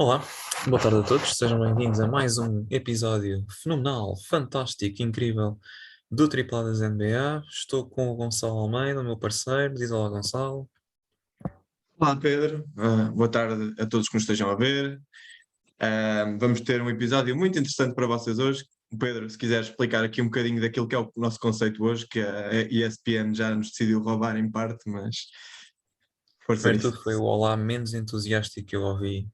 Olá, boa tarde a todos, sejam bem-vindos a mais um episódio fenomenal, fantástico, incrível do Tripladas NBA. Estou com o Gonçalo Almeida, o meu parceiro. Diz olá, Gonçalo. Olá Pedro. Boa tarde a todos que nos estejam a ver. Vamos ter um episódio muito interessante para vocês hoje. Pedro, se quiser explicar aqui um bocadinho daquilo que é o nosso conceito hoje, que a ESPN já nos decidiu roubar em parte, mas força Primeiro de nisso. tudo, foi o olá menos entusiástico que eu ouvi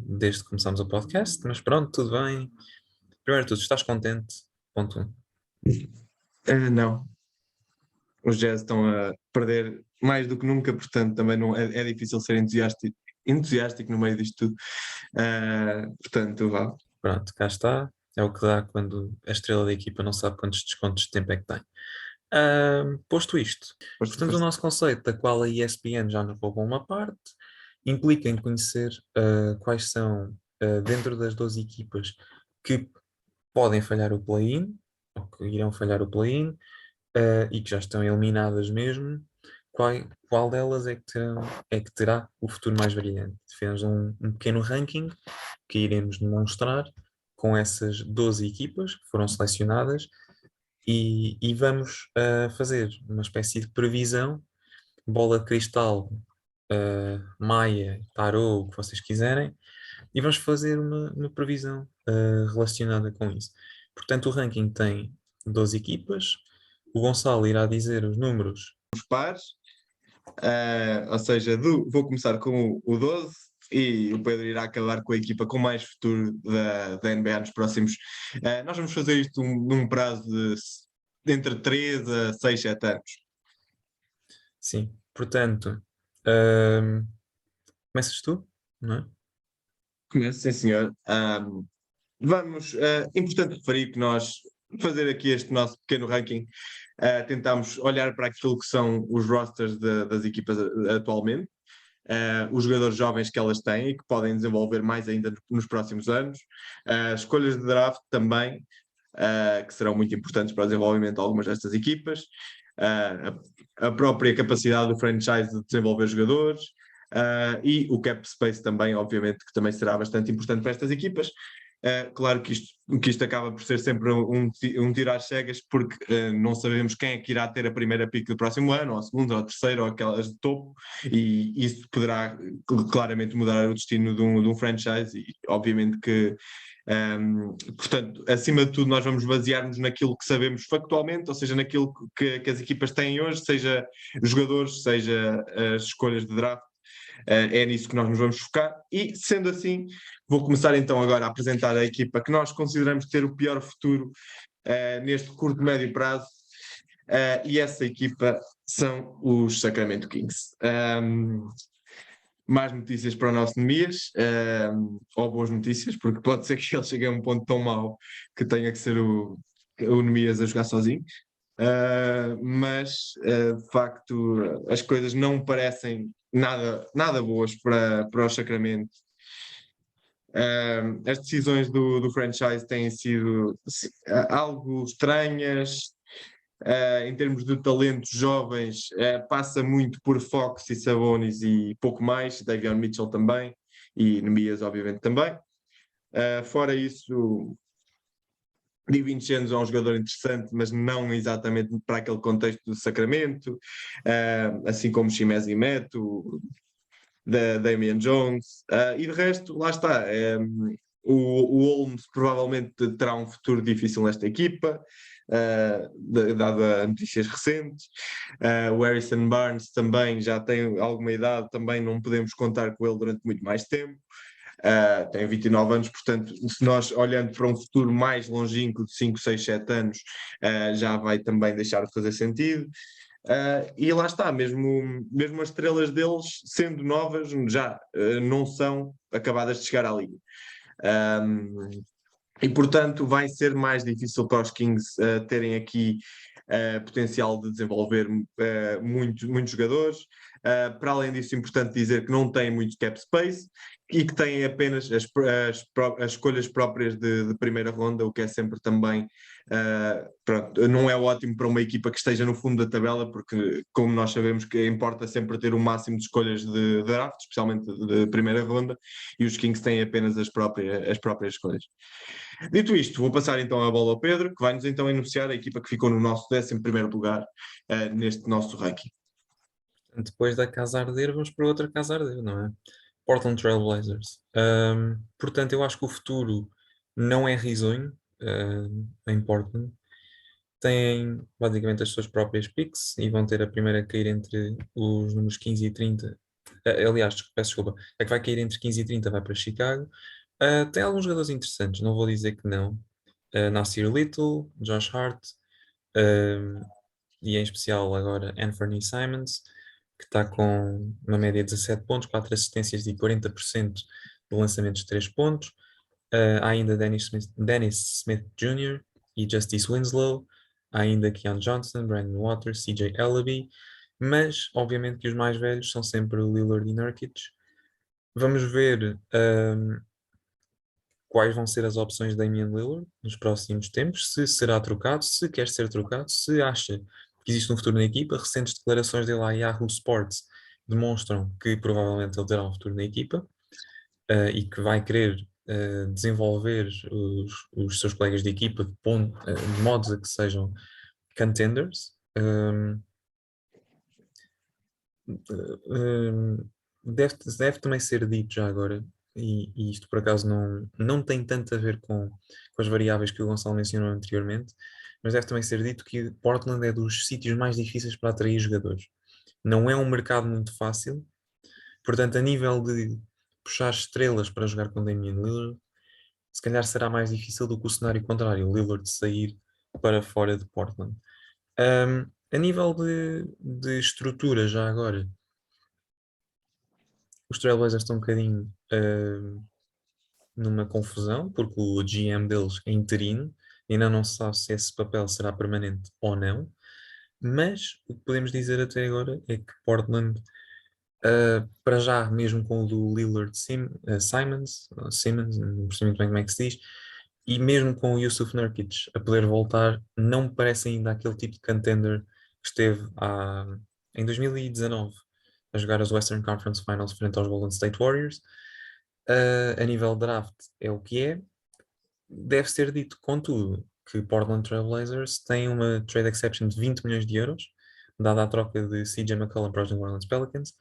desde que começámos o podcast, mas pronto, tudo bem. Primeiro de tudo, estás contente? Ponto um. Não, os Jazz estão a perder mais do que nunca, portanto também não, é difícil ser entusiástico no meio disto tudo. Portanto, vá. Pronto, cá está. É o que dá quando a estrela da equipa não sabe quantos descontos de tempo é que tem. Posto isto, Força, portanto, o força. nosso conceito, da qual a ESPN já nos roubou uma parte, implica em conhecer quais são, dentro das 12 equipas que podem falhar o play-in, ou que irão falhar o play-in, e que já estão eliminadas mesmo, qual delas é que terá o futuro mais brilhante. Fizemos um pequeno ranking que iremos demonstrar com essas 12 equipas que foram selecionadas e vamos fazer uma espécie de previsão, bola de cristal, Maia, tarô, o que vocês quiserem, e vamos fazer uma previsão relacionada com isso. Portanto, o ranking tem 12 equipas, o Gonçalo irá dizer os números. Os pares. Ou seja, vou começar com o 12 e o Pedro irá acabar com a equipa com mais futuro da NBA nos próximos. Nós vamos fazer isto num prazo de entre 3 a 6 7 anos. Sim, portanto, ahm, começas tu, não é? Começo, sim, senhor. Vamos, importante referir que nós, fazer aqui este nosso pequeno ranking, tentamos olhar para aquilo que são os rosters das equipas atualmente. Os jogadores jovens que elas têm e que podem desenvolver mais ainda nos próximos anos, escolhas de draft também, que serão muito importantes para o desenvolvimento de algumas destas equipas, a própria capacidade do franchise de desenvolver jogadores, e o cap space também, obviamente, que também será bastante importante para estas equipas. Claro que isto acaba por ser sempre um tiro às cegas, porque não sabemos quem é que irá ter a primeira pick do próximo ano, ou a segunda, ou a terceira, ou aquelas de topo, e isso poderá claramente mudar o destino de um franchise, e obviamente que, portanto, acima de tudo, nós vamos basear-nos naquilo que sabemos factualmente, ou seja, naquilo que as equipas têm hoje, seja jogadores, seja as escolhas de draft. É nisso que nós nos vamos focar, e sendo assim, vou começar então agora a apresentar a equipa que nós consideramos ter o pior futuro neste curto e médio prazo, e essa equipa são os Sacramento Kings. Mais notícias para o nosso Nemias, ou boas notícias, porque pode ser que ele chegue a um ponto tão mau que tenha que ser o Nemias a jogar sozinho. Mas de facto as coisas não parecem nada boas para o Sacramento. As decisões do franchise têm sido algo estranhas. Em termos de talentos jovens, passa muito por Fox e Sabonis e pouco mais, Davion Mitchell também, e Nemias obviamente também. Fora isso, Di Vincenzo é um jogador interessante, mas não exatamente para aquele contexto do Sacramento, assim como Chimezie Meto, da Damian Jones, e de resto, lá está. O Holmes provavelmente terá um futuro difícil nesta equipa, dada notícias recentes. O Harrison Barnes também já tem alguma idade, também não podemos contar com ele durante muito mais tempo. Tem 29 anos, portanto, se nós olhando para um futuro mais longínquo de 5, 6, 7 anos, já vai também deixar de fazer sentido. E lá está, mesmo as estrelas deles, sendo novas, já não são acabadas de chegar à liga. E portanto vai ser mais difícil para os Kings terem aqui potencial de desenvolver muitos jogadores. Para além disso, é importante dizer que não têm muito cap space, e que têm apenas as escolhas próprias de primeira ronda, o que é sempre também, pronto, não é ótimo para uma equipa que esteja no fundo da tabela, porque, como nós sabemos, que importa sempre ter o máximo de escolhas de draft, especialmente de primeira ronda, e os Kings têm apenas as próprias escolhas. Dito isto, vou passar então a bola ao Pedro, que vai-nos então enunciar a equipa que ficou no nosso 11º lugar neste nosso ranking. Depois da casa arder, vamos para outra casa arder, não é? Portland Trail Blazers. Portanto, eu acho que o futuro não é risonho, em Portland. Têm basicamente as suas próprias picks e vão ter a primeira a cair entre os números 15 e 30. Aliás, peço desculpa, a que vai cair entre 15 e 30 vai para Chicago. Tem alguns jogadores interessantes, não vou dizer que não. Nasir Little, Josh Hart, uh, e em especial agora Anthony Simons, que está com uma média de 17 pontos, 4 assistências e 40% de lançamentos de 3 pontos. Há ainda Dennis Smith Jr. e Justice Winslow. Há ainda Keon Johnson, Brandon Waters, CJ Ellaby. Mas, obviamente, que os mais velhos são sempre o Lillard e Nurkic. Vamos ver quais vão ser as opções de Damian Lillard nos próximos tempos, se será trocado, se quer ser trocado, se acha que existe um futuro na equipa. Recentes declarações dele à Yahoo Sports demonstram que provavelmente ele terá um futuro na equipa, e que vai querer desenvolver os seus colegas de equipa de modos a que sejam contenders. Deve também ser dito já agora, e isto por acaso não tem tanto a ver com as variáveis que o Gonçalo mencionou anteriormente, mas deve também ser dito que Portland é dos sítios mais difíceis para atrair jogadores. Não é um mercado muito fácil, portanto, a nível de puxar estrelas para jogar com Damian Lillard, se calhar será mais difícil do que o cenário contrário, o Lillard sair para fora de Portland. A nível de estrutura, já agora, os Trailblazers estão um bocadinho numa confusão, porque o GM deles é interino, ainda não se sabe se esse papel será permanente ou não, mas o que podemos dizer até agora é que Portland, para já, mesmo com o do Lillard Simmons, não percebi muito bem como é que se diz, e mesmo com o Yusuf Nurkic a poder voltar, não me parece ainda aquele tipo de contender que esteve em 2019 a jogar as Western Conference Finals frente aos Golden State Warriors. A nível draft é o que é. Deve ser dito, contudo, que Portland Trail Blazers tem uma trade exception de 20 milhões de euros, dada a troca de CJ McCollum para os New Orleans Pelicans,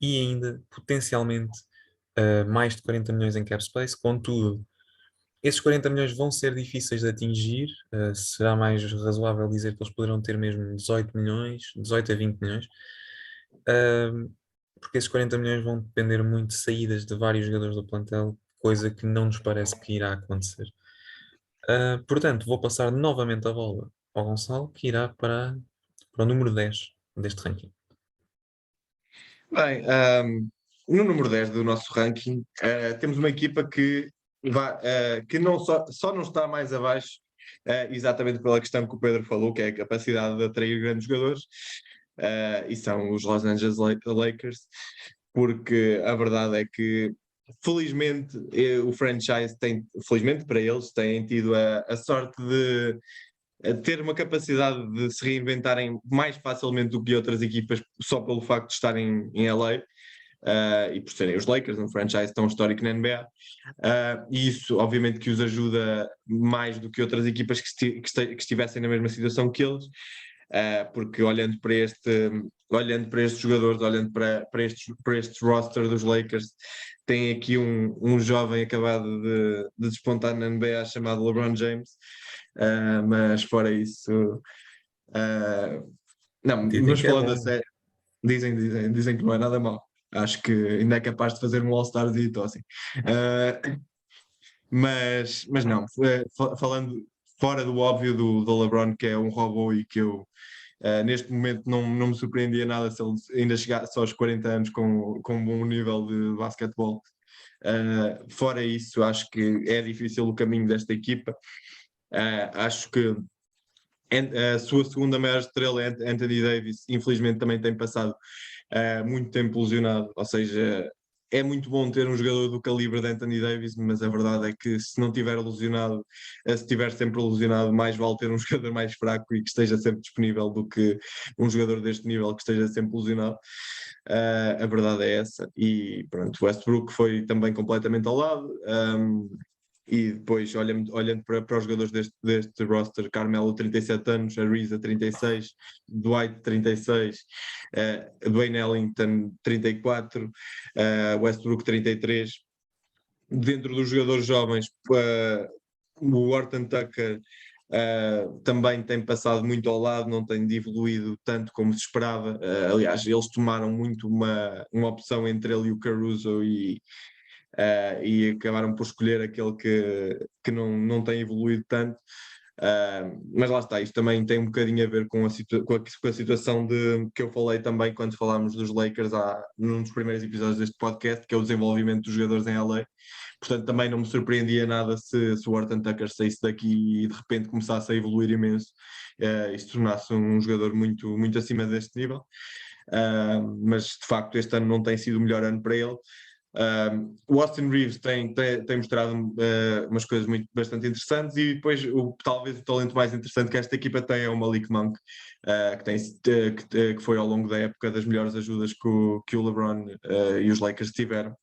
e ainda potencialmente mais de 40 milhões em cap space. Contudo, esses 40 milhões vão ser difíceis de atingir. Será mais razoável dizer que eles poderão ter mesmo 18 milhões, 18 a 20 milhões, porque esses 40 milhões vão depender muito de saídas de vários jogadores do plantel, coisa que não nos parece que irá acontecer. Portanto, vou passar novamente a bola ao Gonçalo, que irá para o número 10 deste ranking. Bem, no número 10 do nosso ranking, temos uma equipa que só não está mais abaixo, exatamente pela questão que o Pedro falou, que é a capacidade de atrair grandes jogadores, e são os Los Angeles Lakers, porque a verdade é que, felizmente, o franchise felizmente para eles, têm tido a sorte de ter uma capacidade de se reinventarem mais facilmente do que outras equipas, só pelo facto de estarem em LA. E por serem os Lakers, um franchise tão histórico na NBA, e isso obviamente que os ajuda mais do que outras equipas que estivessem na mesma situação que eles, porque olhando para estes jogadores, olhando para estes roster dos Lakers, tem aqui um jovem acabado de despontar na NBA chamado LeBron James, mas fora isso, não, Dizem mas que é falando a bom. sério, dizem que não é nada mau. Acho que ainda é capaz de fazer um All-Star ou assim. Mas não, falando fora do óbvio do LeBron, que é um robô e que eu neste momento não me surpreendia nada se ele ainda chegasse aos 40 anos com um bom nível de basquetebol. Fora isso, acho que é difícil o caminho desta equipa. Acho que a sua segunda maior estrela, Anthony Davis, infelizmente também tem passado muito tempo lesionado, ou seja, é muito bom ter um jogador do calibre de Anthony Davis, mas a verdade é que se não tiver lesionado, se estiver sempre lesionado, mais vale ter um jogador mais fraco e que esteja sempre disponível do que um jogador deste nível que esteja sempre lesionado. A verdade é essa. E pronto, Westbrook foi também completamente ao lado. E depois, olhando para os jogadores deste roster, Carmelo 37 anos, Ariza 36, Dwight 36, Dwayne Ellington 34, Westbrook 33. Dentro dos jogadores jovens, o Horton Tucker também tem passado muito ao lado, não tem evoluído tanto como se esperava. Aliás, eles tomaram muito uma opção entre ele e o Caruso e acabaram por escolher aquele que não tem evoluído tanto. Mas lá está, isto também tem um bocadinho a ver com a situação que eu falei também quando falámos dos Lakers num dos primeiros episódios deste podcast, que é o desenvolvimento dos jogadores em LA. Portanto, também não me surpreendia nada se o Horton Tucker saísse daqui e de repente começasse a evoluir imenso e se tornasse um jogador muito, muito acima deste nível. Mas de facto este ano não tem sido o melhor ano para ele. O Austin Reeves tem mostrado umas coisas bastante interessantes, e depois talvez o talento mais interessante que esta equipa tem é o Malik Monk, que foi ao longo da época das melhores ajudas que o LeBron e os Lakers tiveram.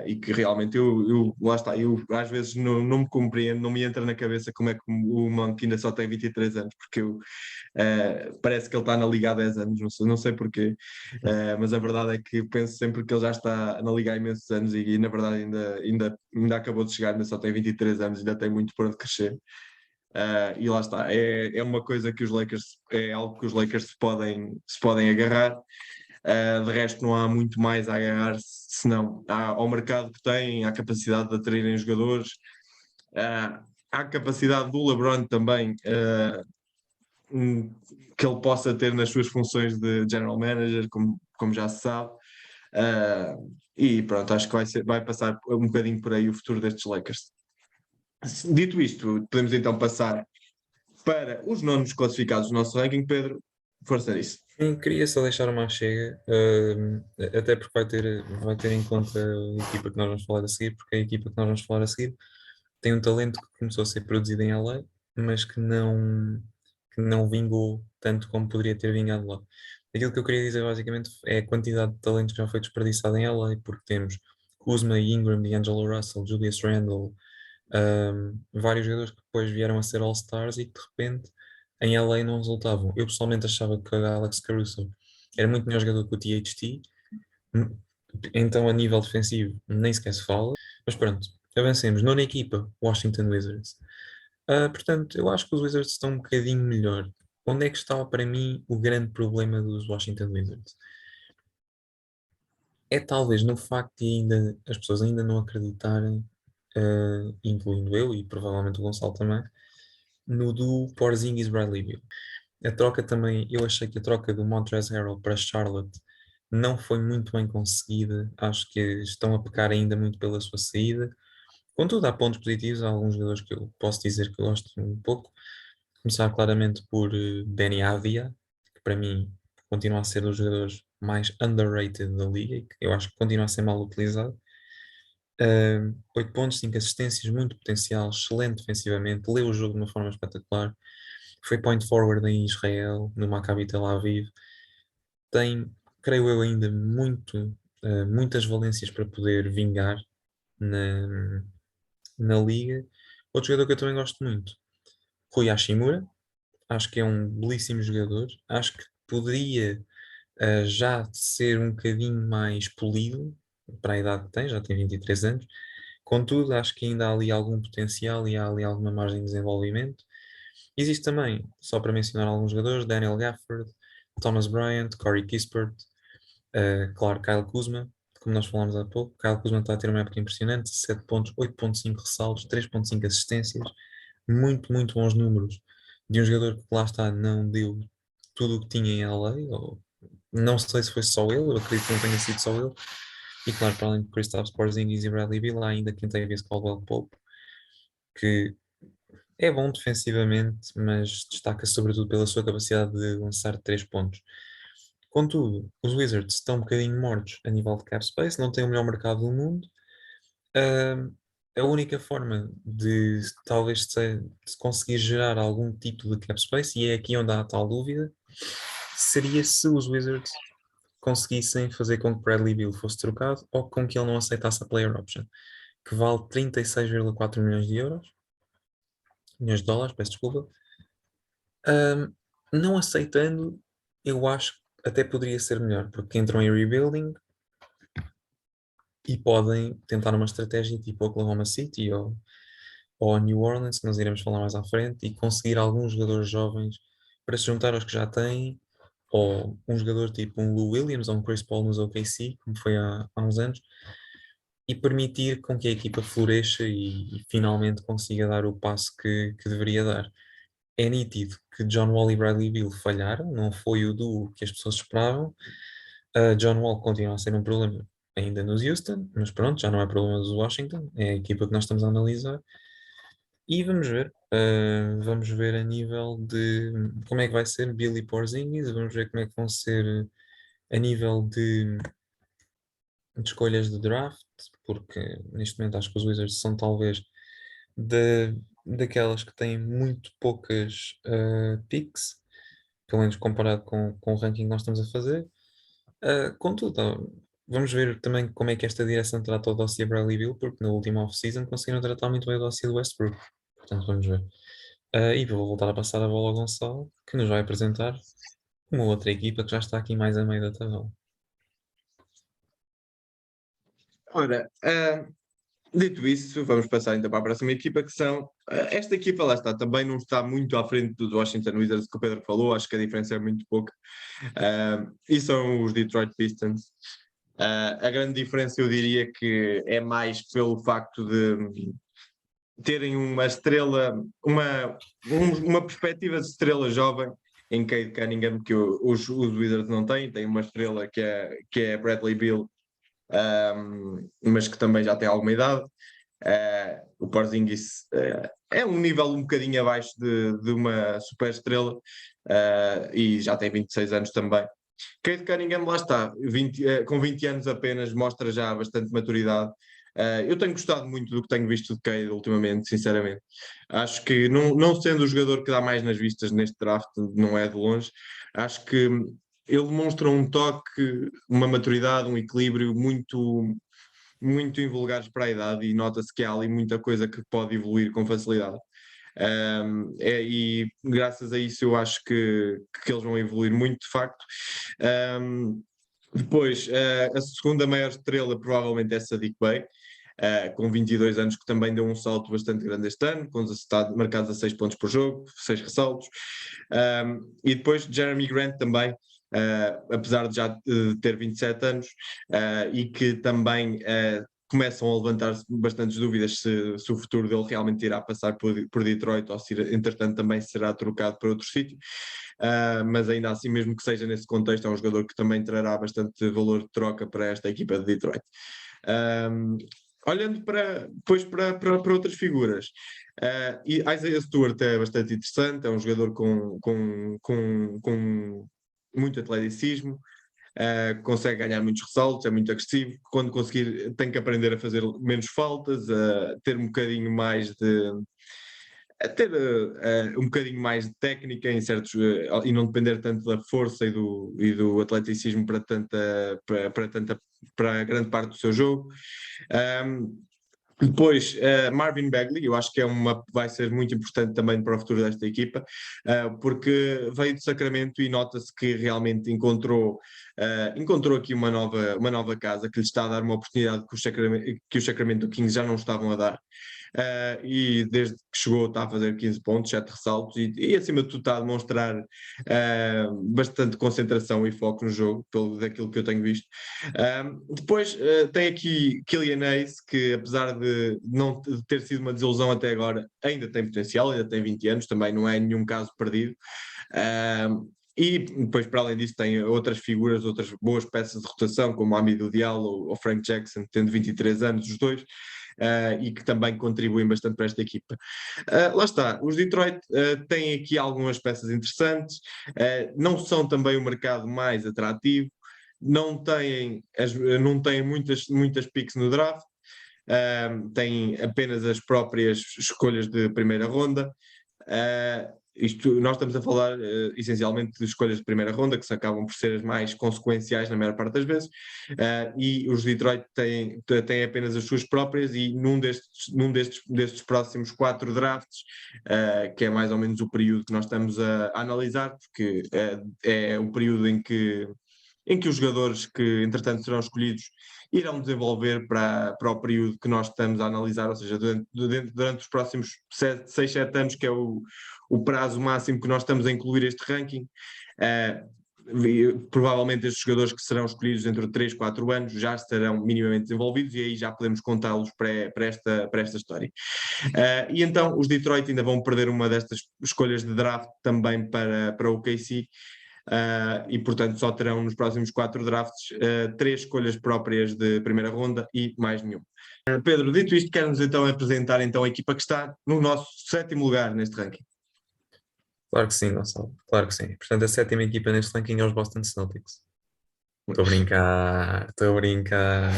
E que realmente lá está, eu às vezes não me compreendo, não me entra na cabeça como é que o Monk ainda só tem 23 anos, porque parece que ele está na Liga há 10 anos, não sei porquê, mas a verdade é que penso sempre que ele já está na Liga há imensos anos e na verdade ainda acabou de chegar, ainda só tem 23 anos, ainda tem muito por onde crescer. E lá está, é uma coisa que é algo que os Lakers se podem agarrar. De resto, não há muito mais a agarrar, senão ao mercado que têm, à capacidade de atraírem jogadores, à capacidade do LeBron também, que ele possa ter nas suas funções de general manager, como já se sabe. E pronto, acho que vai passar um bocadinho por aí o futuro destes Lakers. Dito isto, podemos então passar para os nonos classificados do nosso ranking. Pedro, força nisso. Queria só deixar uma chega, até porque vai ter em conta a equipa que nós vamos falar a seguir, porque a equipa que nós vamos falar a seguir tem um talento que começou a ser produzido em LA, mas que não vingou tanto como poderia ter vingado lá. Aquilo que eu queria dizer basicamente é a quantidade de talento que já foi desperdiçado em LA, porque temos Kuzma, Ingram, D'Angelo Russell, Julius Randle, vários jogadores que depois vieram a ser All-Stars e que de repente em LA não resultavam. Eu pessoalmente achava que o Alex Caruso era muito melhor jogador que o THT, então a nível defensivo nem sequer se fala, mas pronto, avancemos. Nona equipa, Washington Wizards. Portanto, eu acho que os Wizards estão um bocadinho melhor. Onde é que está para mim o grande problema dos Washington Wizards? É talvez no facto de as pessoas ainda não acreditarem, incluindo eu e provavelmente o Gonçalo também, no do Porzingis Bradley Beal. A troca também, eu achei que a troca do Montrezl Harrell para Charlotte não foi muito bem conseguida. Acho que estão a pecar ainda muito pela sua saída. Contudo, há pontos positivos, há alguns jogadores que eu posso dizer que eu gosto um pouco. Começar claramente por Benny Avdia, que para mim continua a ser um dos jogadores mais underrated da liga e que eu acho que continua a ser mal utilizado. 8 pontos, 5 assistências, muito potencial, excelente defensivamente, leu o jogo de uma forma espetacular. Foi point forward em Israel, no Maccabi Tel Aviv. Tem, creio eu, ainda muitas valências para poder vingar na, na liga. Outro jogador que eu também gosto muito, Rui Hashimura. Acho que é um belíssimo jogador. Acho que poderia já ser um bocadinho mais polido para a idade que tem, já tem 23 anos. Contudo, acho que ainda há ali algum potencial e há ali alguma margem de desenvolvimento. Existe também, só para mencionar alguns jogadores, Daniel Gafford, Thomas Bryant, Corey Kispert, claro, Kyle Kuzma, como nós falámos há pouco. Kyle Kuzma está a ter uma época impressionante, 7 pontos, 8,5 ressaltos, 3,5 assistências, muito, muito bons números de um jogador que lá está, não deu tudo o que tinha em LA, ou não sei se foi só ele, eu acredito que não tenha sido só ele. E claro, para além de Kristaps Porzingis e Bradley Beal, há ainda quem tem visto Caldwell Pope, que é bom defensivamente, mas destaca sobretudo pela sua capacidade de lançar 3 pontos. Contudo, os Wizards estão um bocadinho mortos a nível de cap space, não têm o melhor mercado do mundo. Ah, a única forma de talvez de conseguir gerar algum tipo de cap space, e é aqui onde há a tal dúvida, seria se os Wizards conseguissem fazer com que Bradley Beal fosse trocado ou com que ele não aceitasse a player option, que vale 36,4 milhões de euros, milhões de dólares, peço desculpa. Não aceitando, eu acho que até poderia ser melhor, porque entram em rebuilding e podem tentar uma estratégia tipo Oklahoma City ou New Orleans, que nós iremos falar mais à frente, e conseguir alguns jogadores jovens para se juntar aos que já têm, ou um jogador tipo um Lou Williams ou um Chris Paul nos OKC, como foi há uns anos, e permitir com que a equipa floresça e finalmente consiga dar o passo que deveria dar. É nítido que John Wall e Bradley Beal falharam, não foi o duo que as pessoas esperavam. John Wall continua a ser um problema ainda nos Houston, mas pronto, já não é problema dos Washington, é a equipa que nós estamos a analisar. E vamos ver a nível de como é que vai ser Billy Porzingis, vamos ver como é que vão ser a nível de escolhas de draft, porque neste momento acho que os Wizards são talvez daquelas que têm muito poucas picks, pelo menos comparado com o ranking que nós estamos a fazer. Contudo, vamos ver também como é que esta direção trata o dossiê Bradley Beal, porque na última off-season conseguiram tratar muito bem o dossiê do Westbrook. Portanto, vamos ver. E vou voltar a passar a bola ao Gonçalo, que nos vai apresentar uma outra equipa que já está aqui mais a meio da tabela. Ora, dito isso, vamos passar então para a próxima equipa, que são. Esta equipa, lá está, também não está muito à frente dos Washington Wizards, que o Pedro falou, acho que a diferença é muito pouca. E são os Detroit Pistons. A grande diferença, eu diria que é mais pelo facto de terem uma estrela, uma perspectiva de estrela jovem em Cade Cunningham, que os Wizards não têm. Tem uma estrela que é Bradley Beal, mas que também já tem alguma idade. O Porzingis é um nível um bocadinho abaixo de uma super estrela, e já tem 26 anos também. Cade Cunningham, lá está, com 20 anos apenas, mostra já bastante maturidade. Eu tenho gostado muito do que tenho visto de Cade ultimamente, sinceramente. Acho que, não sendo o jogador que dá mais nas vistas neste draft, não é de longe, acho que ele demonstra um toque, uma maturidade, um equilíbrio muito, muito invulgares para a idade, e nota-se que há ali muita coisa que pode evoluir com facilidade. E graças a isso eu acho que eles vão evoluir muito, de facto. Depois, a segunda maior estrela provavelmente é Sadiq Bey, com 22 anos, que também deu um salto bastante grande este ano, com marcados a 6 pontos por jogo, 6 ressaltos. E depois Jeremy Grant também, apesar de já ter 27 anos, e que também começam a levantar-se bastantes dúvidas se o futuro dele realmente irá passar por Detroit, ou se entretanto também será trocado para outro sítio. Mas ainda assim, mesmo que seja nesse contexto, é um jogador que também trará bastante valor de troca para esta equipa de Detroit. Olhando depois para outras figuras, e Isaiah Stewart é bastante interessante, é um jogador com muito atleticismo, consegue ganhar muitos ressaltos, é muito agressivo. Quando conseguir, tem que aprender a fazer menos faltas, a ter um bocadinho mais de. A ter um bocadinho mais de técnica em certos, e não depender tanto da força e do atleticismo para grande parte do seu jogo. Depois, Marvin Bagley, eu acho que vai ser muito importante também para o futuro desta equipa, porque veio de Sacramento e nota-se que realmente encontrou aqui uma nova casa, que lhe está a dar uma oportunidade que os Sacramento Kings já não estavam a dar. E desde que chegou está a fazer 15 pontos, 7 ressaltos, e acima de tudo está a demonstrar bastante concentração e foco no jogo, daquilo que eu tenho visto. Depois tem aqui Killian Hayes, que apesar de não ter sido uma desilusão até agora, ainda tem potencial, ainda tem 20 anos, também não é nenhum caso perdido. E depois, para além disso, tem outras figuras, outras boas peças de rotação, como Hamidou Diallo ou Frank Jackson, tendo 23 anos, os dois. e que também contribuem bastante para esta equipa. Lá está, os Detroit têm aqui algumas peças interessantes, não são também o mercado mais atrativo, não têm muitas picks no draft, têm apenas as próprias escolhas de primeira ronda. Nós estamos a falar essencialmente de escolhas de primeira ronda, que se acabam por ser as mais consequenciais na maior parte das vezes, e os Detroit têm apenas as suas próprias, e num destes próximos 4 drafts, que é mais ou menos o período que nós estamos a analisar, porque é o período em que os jogadores que, entretanto, serão escolhidos irão desenvolver para o período que nós estamos a analisar, ou seja, durante os próximos 6, 7 anos, que é o prazo máximo que nós estamos a incluir este ranking. Provavelmente estes jogadores que serão escolhidos dentro de 3, 4 anos já estarão minimamente desenvolvidos, e aí já podemos contá-los para esta história. E então os Detroit ainda vão perder uma destas escolhas de draft também para o KC. E portanto só terão nos próximos 4 drafts 3 escolhas próprias de primeira ronda e mais nenhuma. Pedro, dito isto, quer-nos então apresentar então a equipa que está no nosso 7º lugar neste ranking. Claro que sim, Gonçalo, claro que sim. Portanto, a 7ª equipa neste ranking é os Boston Celtics. Estou a brincar, estou a brincar.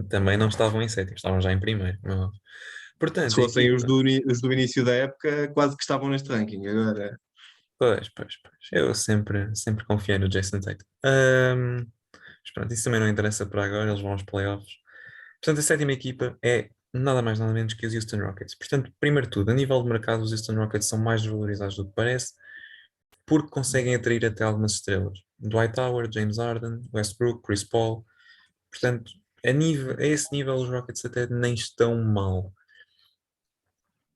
Também não estavam em 7º, estavam já em primeiro. Se Portanto, a fossem os equipa. do início da época, quase que estavam neste ranking. Agora, Pois. Eu sempre confiei no Jason Tatum. Mas pronto, isso também não interessa por agora, eles vão aos playoffs. Portanto, a 7ª equipa é nada mais nada menos que os Houston Rockets. Portanto, primeiro de tudo, a nível de mercado, os Houston Rockets são mais desvalorizados do que parece, porque conseguem atrair até algumas estrelas. Dwight Howard, James Harden, Westbrook, Chris Paul. Portanto, a esse nível, os Rockets até nem estão mal.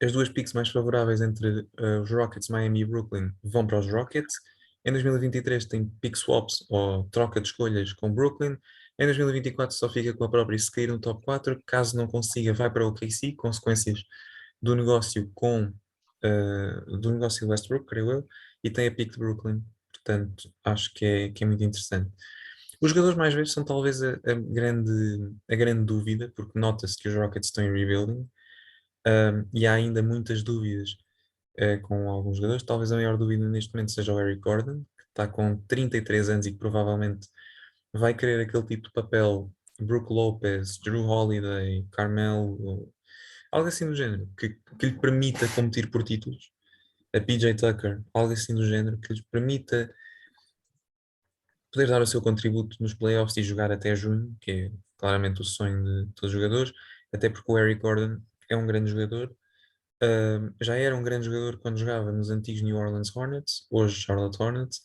As duas picks mais favoráveis entre os Rockets, Miami e Brooklyn vão para os Rockets. Em 2023 tem pick swaps ou troca de escolhas com Brooklyn. Em 2024 só fica com a própria se cair no top 4. Caso não consiga, vai para o OKC, consequências do negócio do negócio Westbrook, creio eu, e tem a pick de Brooklyn. Portanto, acho que é muito interessante. Os jogadores mais velhos são talvez a grande dúvida, porque nota-se que os Rockets estão em rebuilding. E há ainda muitas dúvidas com alguns jogadores. Talvez a maior dúvida neste momento seja o Eric Gordon, que está com 33 anos e que provavelmente vai querer aquele tipo de papel, Brook Lopez, Drew Holiday, Carmelo, algo assim do género, que lhe permita competir por títulos. A PJ Tucker, algo assim do género, que lhe permita poder dar o seu contributo nos playoffs e jogar até junho, que é claramente o sonho de todos os jogadores, até porque o Eric Gordon é um grande jogador. Já era um grande jogador quando jogava nos antigos New Orleans Hornets, hoje Charlotte Hornets,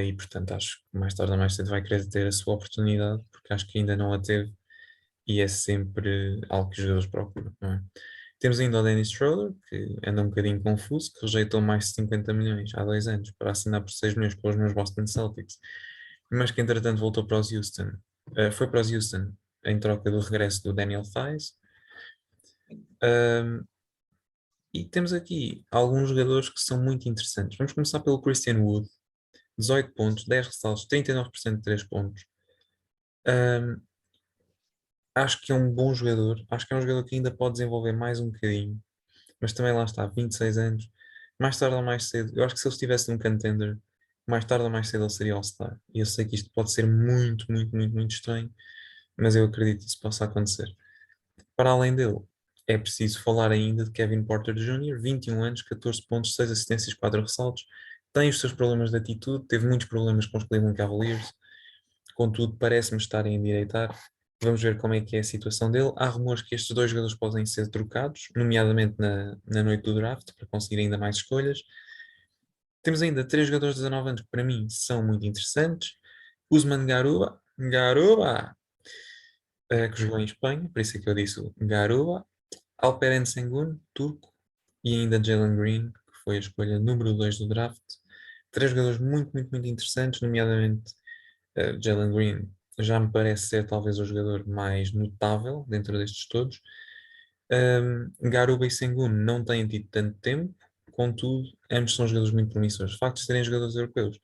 e portanto acho que mais tarde ou mais cedo vai querer ter a sua oportunidade, porque acho que ainda não a teve, e é sempre algo que os jogadores procuram, não é? Temos ainda o Dennis Schroeder, que anda um bocadinho confuso, que rejeitou mais de 50 milhões há 2 anos para assinar por 6 milhões pelos meus Boston Celtics, mas que entretanto voltou para os Houston. Foi para os Houston em troca do regresso do Daniel Theis. Um, e temos aqui alguns jogadores que são muito interessantes. Vamos começar pelo Christian Wood, 18 pontos, 10 ressaltos, 39% de 3 pontos. Um, Acho que é um bom jogador, acho que é um jogador que ainda pode desenvolver mais um bocadinho, mas também lá está, 26 anos, mais tarde ou mais cedo, eu acho que se ele estivesse num contender, mais tarde ou mais cedo ele seria All-Star. E eu sei que isto pode ser muito, muito, muito, muito estranho, mas eu acredito que isso possa acontecer. Para além dele, é preciso falar ainda de Kevin Porter Jr., 21 anos, 14 pontos, 6 assistências, 4 ressaltos. Tem os seus problemas de atitude, teve muitos problemas com os Cleveland Cavaliers, contudo, parece-me estar a endireitar. Vamos ver como é que é a situação dele. Há rumores que estes dois jogadores podem ser trocados, nomeadamente na noite do draft, para conseguir ainda mais escolhas. Temos ainda 3 jogadores de 19 anos que para mim são muito interessantes. Usman Garuba, que jogou em Espanha, por isso é que eu disse o Garuba. Alperen Sengun, turco, e ainda Jalen Green, que foi a escolha número 2 do draft. 3 jogadores muito, muito, muito interessantes, nomeadamente Jalen Green já me parece ser talvez o jogador mais notável dentro destes todos. Garuba e Sengun não têm tido tanto tempo, contudo, ambos são jogadores muito promissores. O facto de serem jogadores europeus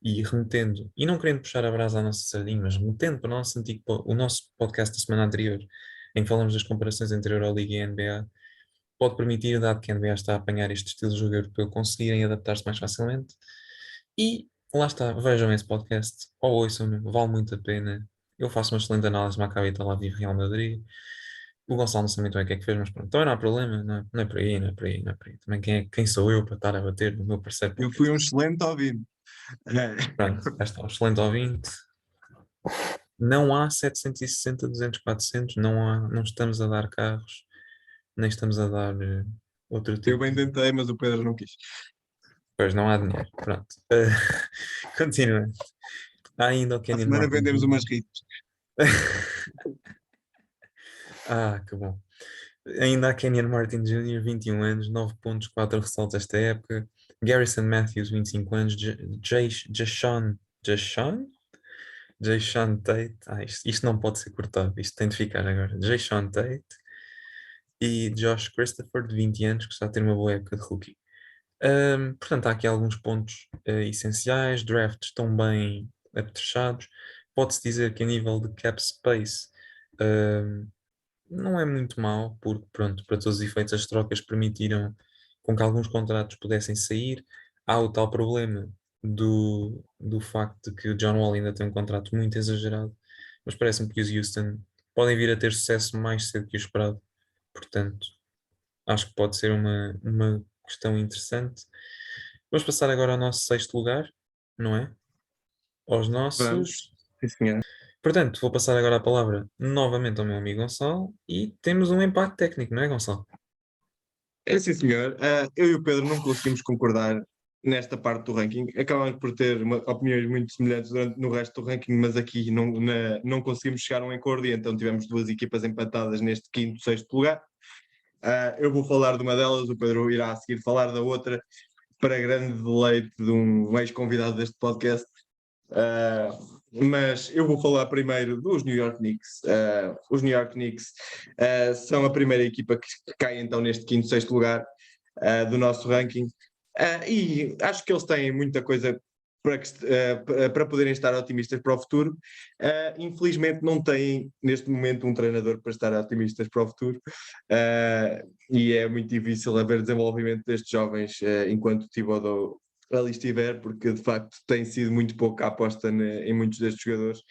e remetendo, e não querendo puxar a brasa à nossa sardinha, mas remetendo para o nosso podcast da semana anterior, em que falamos das comparações entre a Euroliga e a NBA, pode permitir, dado que a NBA está a apanhar este estilo de jogo europeu, conseguirem adaptar-se mais facilmente. E lá está, vejam esse podcast, ou ouçam-me, vale muito a pena. Eu faço uma excelente análise de Maccabi Tel Aviv e Real Madrid. O Gonçalo não sei muito bem o que é que fez, mas pronto, também não há problema, não é por aí, não é por aí, não é por aí. Também quem sou eu para estar a bater no meu parceiro Eu fui podcast? um excelente ouvinte. Pronto, já está, um excelente ouvinte. Não há 760, 200, 400, não há, não estamos a dar carros, nem estamos a dar outro Eu tipo bem de... tentei, mas o Pedro não quis. Pois não há dinheiro, pronto. Continuando. Há ainda o À Kenyon semana Martin vendemos Jr. umas ritas. Que bom. Ainda há Kenyon Martin Jr., 21 anos, 9 pontos, 4 ressaltos esta época. Garrison Matthews, 25 anos. Jashawn? Jashawn Tate. Isto não pode ser cortado, isto tem de ficar agora. Jashawn Tate e Josh Christopher, de 20 anos, que está a ter uma boa época de rookie. Portanto, há aqui alguns pontos essenciais. Drafts estão bem apetrechados. Pode-se dizer que a nível de cap space, um, não é muito mau, porque, pronto, para todos os efeitos, as trocas permitiram com que alguns contratos pudessem sair. Há o tal problema do facto de que o John Wall ainda tem um contrato muito exagerado, mas parece-me que os Houston podem vir a ter sucesso mais cedo que o esperado. Portanto, acho que pode ser uma questão interessante. Vamos passar agora ao nosso sexto lugar, não é? Aos Vamos. nossos. Sim, senhor. Portanto, vou passar agora a palavra novamente ao meu amigo Gonçalo e temos um empate técnico, não é, Gonçalo? É sim, senhor. Eu e o Pedro não conseguimos concordar nesta parte do ranking. Acabamos por ter opiniões muito semelhantes no resto do ranking, mas aqui não conseguimos chegar a um acordo e então tivemos duas equipas empatadas neste quinto, sexto lugar. Eu vou falar de uma delas, o Pedro irá a seguir falar da outra, para grande deleite de um ex-convidado deste podcast. Mas eu vou falar primeiro dos New York Knicks. Os New York Knicks são a primeira equipa que cai então neste quinto, sexto lugar do nosso ranking. E acho que eles têm muita coisa para poderem estar otimistas para o futuro. Infelizmente não têm neste momento um treinador para estar otimistas para o futuro. E é muito difícil haver desenvolvimento destes jovens enquanto Thibodeau ali estiver, porque de facto tem sido muito pouca a aposta em muitos destes jogadores,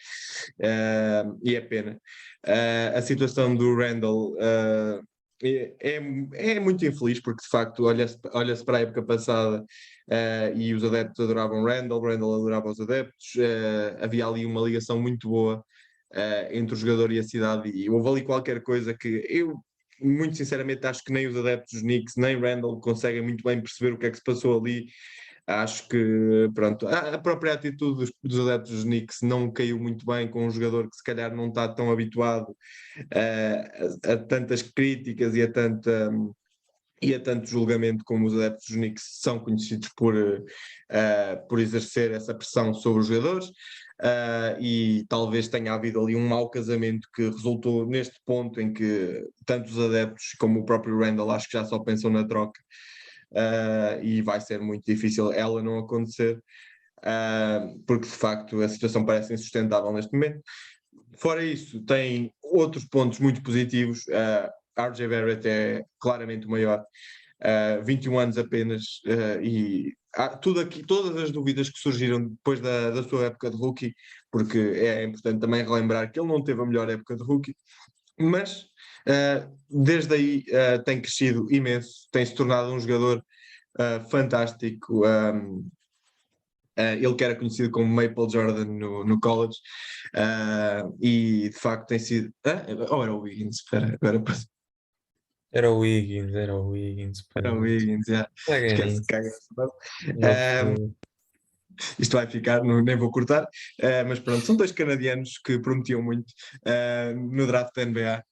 e é pena. A situação do Randall é muito infeliz, porque de facto olha-se para a época passada e os adeptos adoravam Randall, Randall adorava os adeptos, havia ali uma ligação muito boa entre o jogador e a cidade, e houve ali qualquer coisa que eu muito sinceramente acho que nem os adeptos dos Knicks, nem Randall conseguem muito bem perceber o que é que se passou ali. Acho que, pronto, a própria atitude dos adeptos dos Knicks não caiu muito bem com um jogador que se calhar não está tão habituado a tantas críticas e a tanto julgamento como os adeptos dos Knicks são conhecidos por exercer essa pressão sobre os jogadores. E talvez tenha havido ali um mau casamento que resultou neste ponto em que tanto os adeptos como o próprio Randall acho que já só pensam na troca. E vai ser muito difícil ela não acontecer, porque de facto a situação parece insustentável neste momento. Fora isso, tem outros pontos muito positivos. RJ Barrett é claramente o maior, 21 anos apenas, e todas as dúvidas que surgiram depois da sua época de rookie, porque é importante também relembrar que ele não teve a melhor época de rookie, mas desde aí tem crescido imenso, tem se tornado um jogador fantástico. Ele que era conhecido como Maple Jordan no college, e de facto tem sido. Ou era o Wiggins? Espera, agora Era o Wiggins, era o pô. Wiggins, yeah. Caguei Esquece, nisso. caga. Não Um, foi. Isto vai ficar, nem vou cortar, mas pronto, são dois canadianos que prometiam muito no draft da NBA.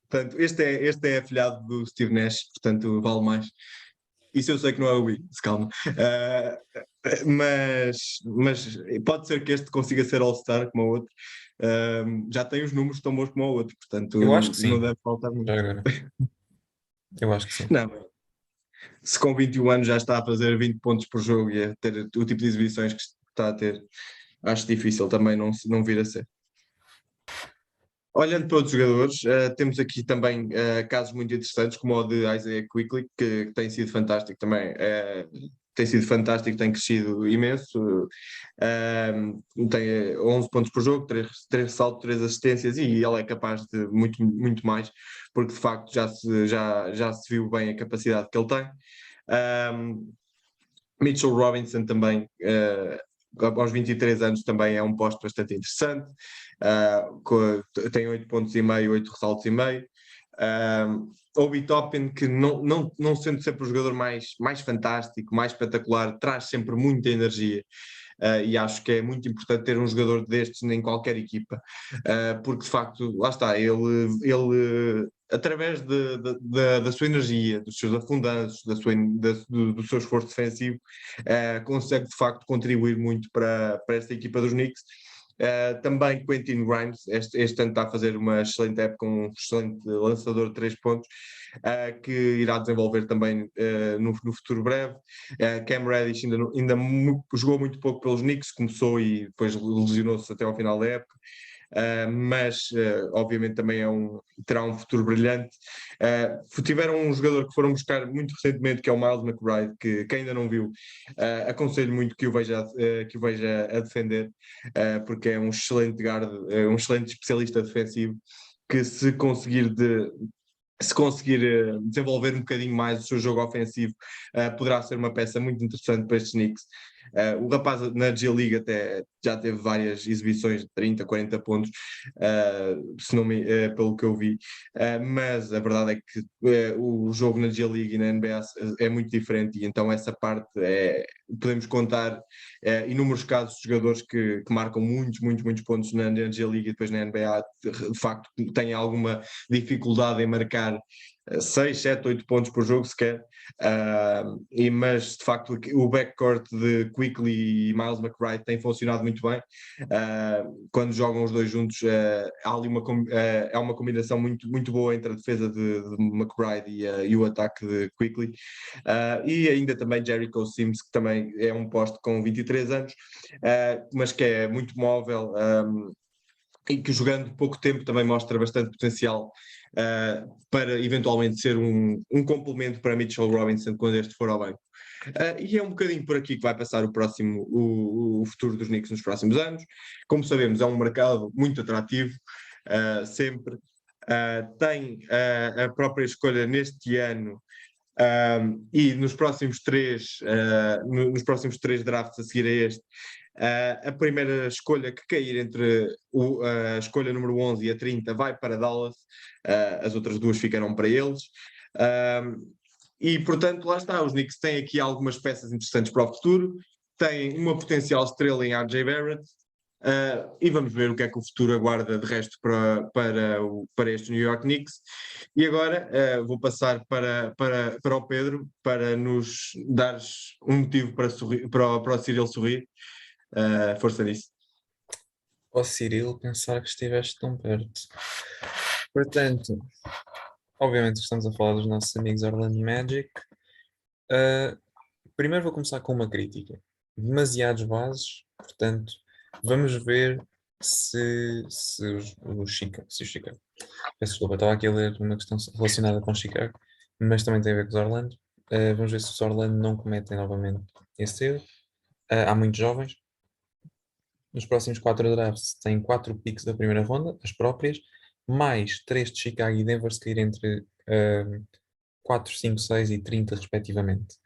Portanto, este é afilhado do Steve Nash, portanto vale mais. Isso eu sei que não é o Wiggins, calma. Mas pode ser que este consiga ser All-Star como o outro. Já tem os números tão bons como o outro, portanto Eu acho que não sim, deve faltar muito. já agora. Eu acho que sim. Não, se com 21 anos já está a fazer 20 pontos por jogo e a ter o tipo de exibições que está a ter, acho difícil também não vir a ser. Olhando para outros jogadores, temos aqui também casos muito interessantes, como o de Isaiah Quickly, que tem sido fantástico também. Tem sido fantástico, tem crescido imenso. Tem 11 pontos por jogo, 3 ressaltos, 3 assistências, e ele é capaz de muito, muito mais, porque de facto já se viu bem a capacidade que ele tem. Mitchell Robinson também, aos 23 anos, também é um posto bastante interessante. Tem 8 pontos e meio, 8 ressaltos e meio. Obi Toppin, que não sendo sempre o jogador mais fantástico, mais espetacular, traz sempre muita energia. E acho que é muito importante ter um jogador destes em qualquer equipa, porque de facto, lá está, ele através da sua energia, dos seus afundanços, do seu esforço defensivo, consegue de facto contribuir muito para esta equipa dos Knicks. Também Quentin Grimes, este ano está a fazer uma excelente época, um excelente lançador de 3 pontos, que irá desenvolver também no futuro breve. Cam Reddish ainda jogou muito pouco pelos Knicks, começou e depois lesionou-se até ao final da época. Mas obviamente também terá um futuro brilhante. Tiveram um jogador que foram buscar muito recentemente, que é o Miles McBride, que ainda não viu. Aconselho muito que o veja a defender, porque é um excelente guard, um excelente especialista defensivo, que se conseguir desenvolver um bocadinho mais o seu jogo ofensivo, poderá ser uma peça muito interessante para estes Knicks. O rapaz na G-League até já teve várias exibições de 30, 40 pontos, pelo que eu vi, mas a verdade é que o jogo na G-League e na NBA é muito diferente, e então essa parte podemos contar inúmeros casos de jogadores que marcam muitos, muitos, muitos pontos na G-League e depois na NBA, de facto, têm alguma dificuldade em marcar 6, 7, 8 pontos por jogo sequer, mas de facto o backcourt de Quickly e Miles McBride tem funcionado muito bem. Quando jogam os dois juntos, há ali uma combinação muito, muito boa entre a defesa de McBride e o ataque de Quickly. E ainda também Jericho Sims, que também é um poste com 23 anos, mas que é muito móvel, e que jogando pouco tempo também mostra bastante potencial para eventualmente ser um complemento para Mitchell Robinson quando este for ao banco. E é um bocadinho por aqui que vai passar o futuro dos Knicks nos próximos anos. Como sabemos, é um mercado muito atrativo, sempre. Tem a própria escolha neste ano, e nos próximos nos próximos 3 drafts a seguir a este, a primeira escolha que cair entre a escolha número 11 e a 30 vai para Dallas, as outras duas ficarão para eles. E portanto, lá está, os Knicks têm aqui algumas peças interessantes para o futuro, têm uma potencial estrela em RJ Barrett, e vamos ver o que é que o futuro aguarda de resto para este New York Knicks. E agora vou passar para o Pedro para nos dar um motivo para o Cyril sorrir. Força nisso. Ó Cirilo, pensar que estiveste tão perto. Portanto, obviamente estamos a falar dos nossos amigos Orlando Magic. Uh, Primeiro vou começar com uma crítica. Demasiados bases, portanto, vamos ver se o Chicago. Peço desculpa, estava aqui a ler uma questão relacionada com Chicago, mas também tem a ver com os Orlando. Vamos ver se os Orlando não cometem novamente esse erro. Há muitos jovens. Nos próximos 4 drafts têm 4 picks da primeira ronda, as próprias, mais 3 de Chicago e Denver, se cair entre 4, 5, 6 e 30, respectivamente.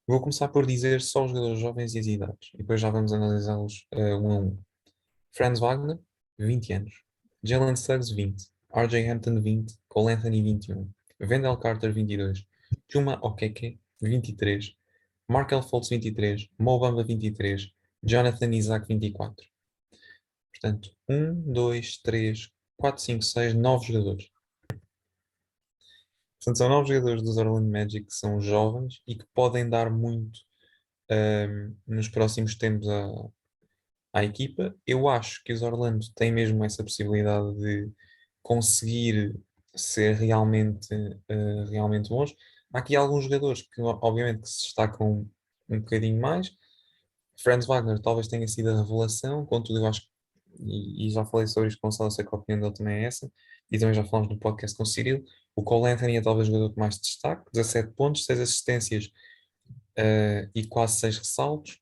Vou começar por dizer só os jogadores jovens e as idades, e depois já vamos analisá-los um a um. Franz Wagner, 20 anos. Jalen Suggs, 20. RJ Hampton, 20. Cole Anthony, 21. Wendell Carter, 22. Chuma Okeke, 23. Markel Fultz, 23. Mo Bamba, 23. Jonathan Isaac, 24. Portanto, 1, 2, 3, 4, 5, 6, 9 jogadores. Portanto, são 9 jogadores dos Orlando Magic que são jovens e que podem dar muito nos próximos tempos à equipa. Eu acho que os Orlando têm mesmo essa possibilidade de conseguir ser realmente bons. Há aqui alguns jogadores que, obviamente, que se destacam um bocadinho mais. Franz Wagner talvez tenha sido a revelação, contudo, eu acho que e já falei sobre isto com o Gonçalo, sei que a opinião dele também é essa, e também já falamos no podcast com o Cyril. O Cole Anthony é talvez o jogador com mais destaque, 17 pontos, 6 assistências e quase 6 ressaltos.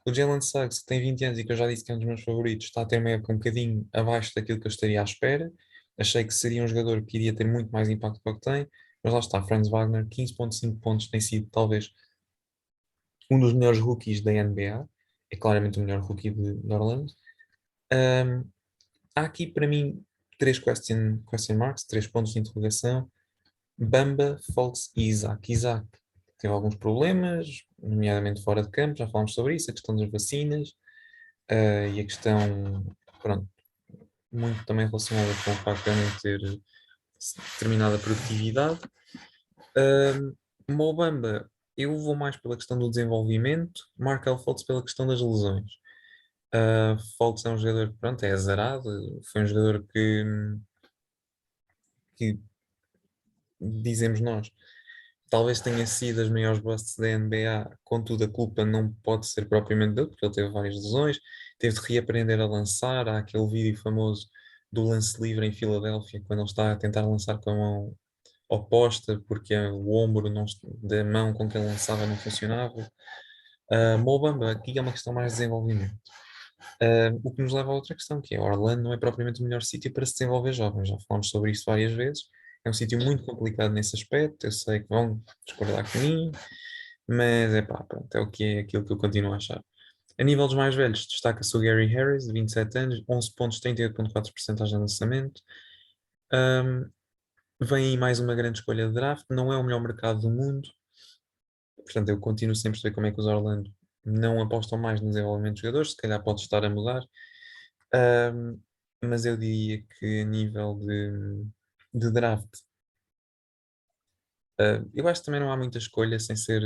O Jalen Suggs, que tem 20 anos e que eu já disse que é um dos meus favoritos, está a ter uma época um bocadinho abaixo daquilo que eu estaria à espera. Achei que seria um jogador que iria ter muito mais impacto do que tem, mas lá está, Franz Wagner, 15,5 pontos, tem sido talvez um dos melhores rookies da NBA, é claramente o melhor rookie de Orlando. Um, Há aqui para mim três question marks, três pontos de interrogação. Bamba, Fultz e Isaac. Isaac teve alguns problemas, nomeadamente fora de campo, já falámos sobre isso, a questão das vacinas, e a questão, pronto, muito também relacionada com o facto de ele não ter determinada produtividade. Mo Bamba, eu vou mais pela questão do desenvolvimento, Markel Fultz pela questão das lesões. Fultz é um jogador que, pronto, é azarado, foi um jogador que dizemos nós, talvez tenha sido as maiores busts da NBA, contudo a culpa não pode ser propriamente dele, porque ele teve várias lesões, teve de reaprender a lançar, há aquele vídeo famoso do lance livre em Filadélfia, quando ele está a tentar lançar com a mão oposta, porque o ombro da mão com que ele lançava não funcionava. Mo Bamba, aqui é uma questão mais de desenvolvimento. O que nos leva a outra questão, que é Orlando não é propriamente o melhor sítio para se desenvolver jovens. Já falamos sobre isso várias vezes. É um sítio muito complicado nesse aspecto. Eu sei que vão discordar comigo, mas é pá, pronto, é o que é aquilo que eu continuo a achar. A nível dos mais velhos, destaca-se o Gary Harris, de 27 anos, 11 pontos, 38,4% de lançamento. Um, Vem aí mais uma grande escolha de draft. Não é o melhor mercado do mundo. Portanto, eu continuo sempre a ver como é que os Orlando não apostam mais no desenvolvimento de jogadores. Se calhar pode estar a mudar. Um, mas eu diria que a nível de draft, eu acho que também não há muita escolha sem ser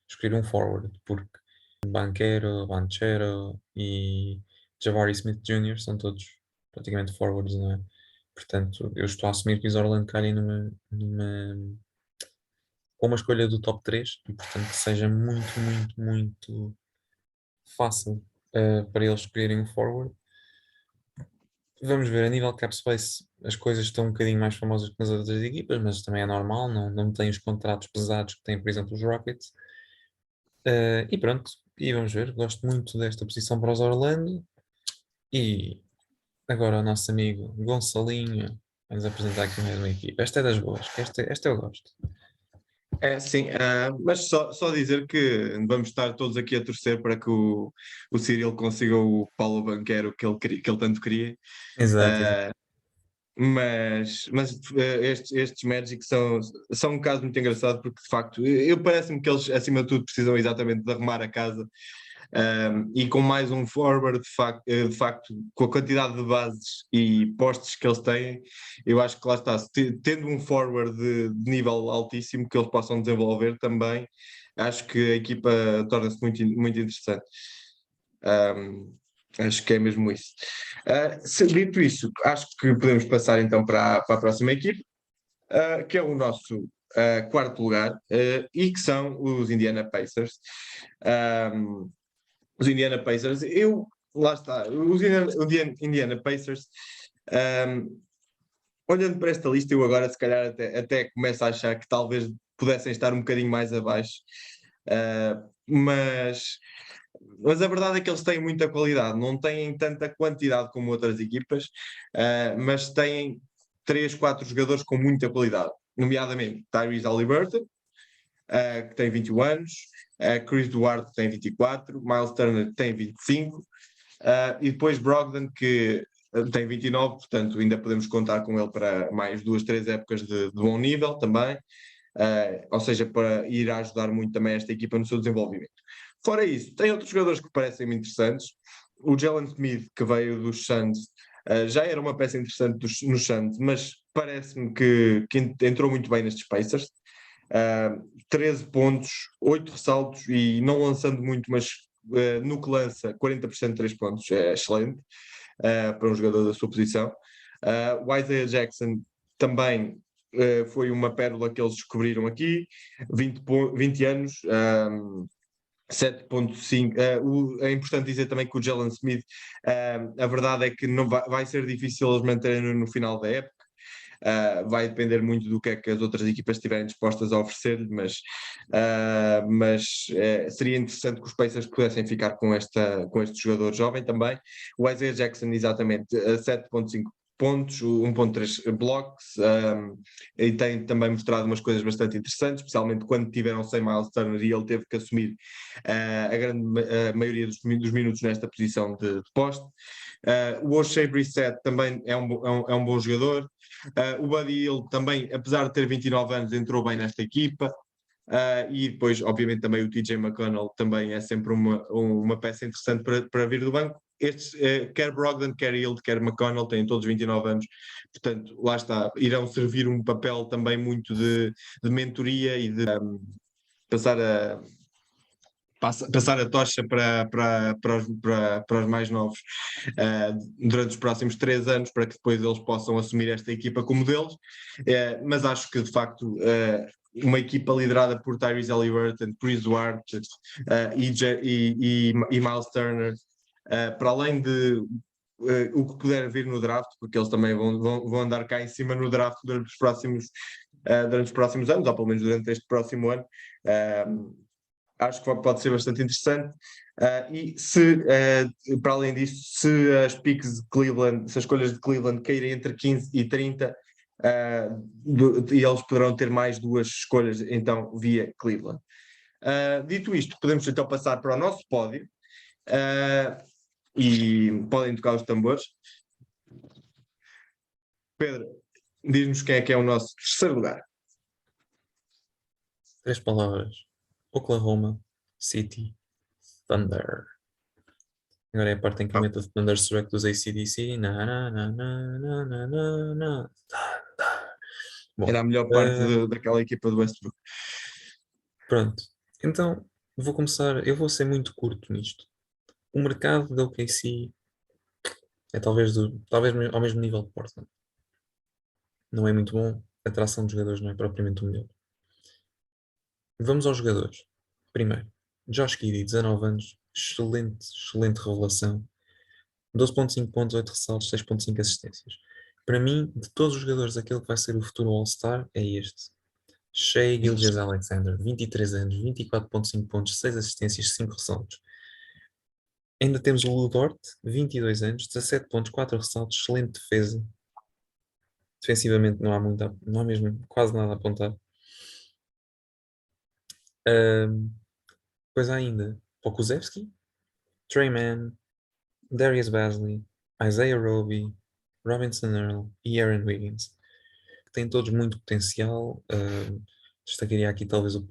escolher um forward, porque Banchero, Banchero e Jabari Smith Jr. são todos praticamente forwards, não é? Portanto, eu estou a assumir que os Orlando calhem com uma escolha do top 3 e, portanto, que seja muito, muito, muito fácil para eles escolherem um forward. Vamos ver, a nível cap space, as coisas estão um bocadinho mais famosas que nas outras equipas, mas também é normal, não têm os contratos pesados que têm, por exemplo, os Rockets. E pronto, e vamos ver. Gosto muito desta posição para os Orlando. E agora o nosso amigo Gonçalinho vai nos apresentar aqui mais uma equipa. Esta é das boas, que esta eu gosto. É, sim, mas só dizer que vamos estar todos aqui a torcer para que o Cyril consiga o Paulo Banquero que ele tanto queria. Exato, exato. Ah, mas estes Magic são um caso muito engraçado porque, de facto, eu parece-me que eles, acima de tudo, precisam exatamente de arrumar a casa. E com mais um forward, de facto, com a quantidade de bases e postes que eles têm, eu acho que lá está, tendo um forward de nível altíssimo que eles possam desenvolver também, acho que a equipa torna-se muito, muito interessante. Acho que é mesmo isso. Dito isso, acho que podemos passar então para a próxima equipe, que é o nosso quarto lugar, e que são os Indiana Pacers. Os Indiana Pacers, lá está, Indiana Pacers, olhando para esta lista, eu agora se calhar até começo a achar que talvez pudessem estar um bocadinho mais abaixo, mas a verdade é que eles têm muita qualidade, não têm tanta quantidade como outras equipas, mas têm 3, 4 jogadores com muita qualidade, nomeadamente Tyrese Haliburton, que tem 21 anos, Chris Duarte tem 24, Miles Turner tem 25, e depois Brogdon que tem 29, portanto ainda podemos contar com ele para mais 2, 3 épocas de bom nível também, ou seja, para ir a ajudar muito também esta equipa no seu desenvolvimento. Fora isso, tem outros jogadores que parecem-me interessantes. O Jalen Smith, que veio dos Suns, já era uma peça interessante nos Suns, mas parece-me que entrou muito bem nestes Pacers. 13 pontos, 8 ressaltos e não lançando muito, mas no que lança 40% de 3 pontos, é excelente para um jogador da sua posição. O Isaiah Jackson também foi uma pérola que eles descobriram aqui, 20 anos, 7.5. É importante dizer também que o Jalen Smith, a verdade é que não vai ser difícil eles manterem no final da época. Vai depender muito do que é que as outras equipas estiverem dispostas a oferecer-lhe, mas seria interessante que os Pacers pudessem ficar com este jogador jovem também. O Isaiah Jackson, exatamente, 7.5 pontos, 1.3 blocos, e tem também mostrado umas coisas bastante interessantes, especialmente quando tiveram sem Miles Turner e ele teve que assumir a grande maioria dos minutos nesta posição de poste. O O'Shea Brissett também é um bom jogador. O Buddy Hield também, apesar de ter 29 anos, entrou bem nesta equipa. E depois, obviamente, também o TJ McConnell também é sempre uma peça interessante para vir do banco. Estes, quer Brogdon, quer Hield, quer McConnell, têm todos 29 anos, portanto, lá está, irão servir um papel também muito de mentoria e de passar a tocha para os mais novos durante os próximos 3 anos, para que depois eles possam assumir esta equipa como deles. Mas acho que, de facto, uma equipa liderada por Tyrese Haliburton, Chris Duarte e Miles Turner, para além de o que puder vir no draft, porque eles também vão andar cá em cima no draft durante os próximos anos, ou pelo menos durante este próximo ano. Acho que pode ser bastante interessante. E se, para além disso, se as picks de Cleveland, se as escolhas de Cleveland caírem entre 15 e 30, e eles poderão ter mais 2 escolhas, então, via Cleveland. Dito isto, podemos então passar para o nosso pódio. E podem tocar os tambores. Pedro, diz-nos quem é o nosso terceiro lugar. 3 palavras. Oklahoma City Thunder. Agora é a parte em que mete o Thunderstruck dos AC/DC. Thunder. Bom, Era a melhor parte daquela equipa do Westbrook. pronto. Então, vou começar. Eu vou ser muito curto nisto. O mercado da OKC é talvez ao mesmo nível de Portland. Não é muito bom. A atração de jogadores não é propriamente o melhor. Vamos aos jogadores. Primeiro, Josh Giddey, 19 anos. Excelente, excelente revelação. 12.5 pontos, 8 ressaltos, 6.5 assistências. Para mim, de todos os jogadores, aquele que vai ser o futuro All-Star é este. Shai Gilgeous-Alexander, 23 anos, 24.5 pontos, 6 assistências, 5 ressaltos. Ainda temos o Lu Dort, 22 anos, 17 pontos, 4 ressaltos, excelente defesa. Defensivamente não há mesmo quase nada a apontar. Depois há ainda Pokusevski, Trey Mann, Darius Bazley, Isaiah Roby, Robinson Earl e Aaron Wiggins. Têm todos muito potencial. Destacaria aqui talvez o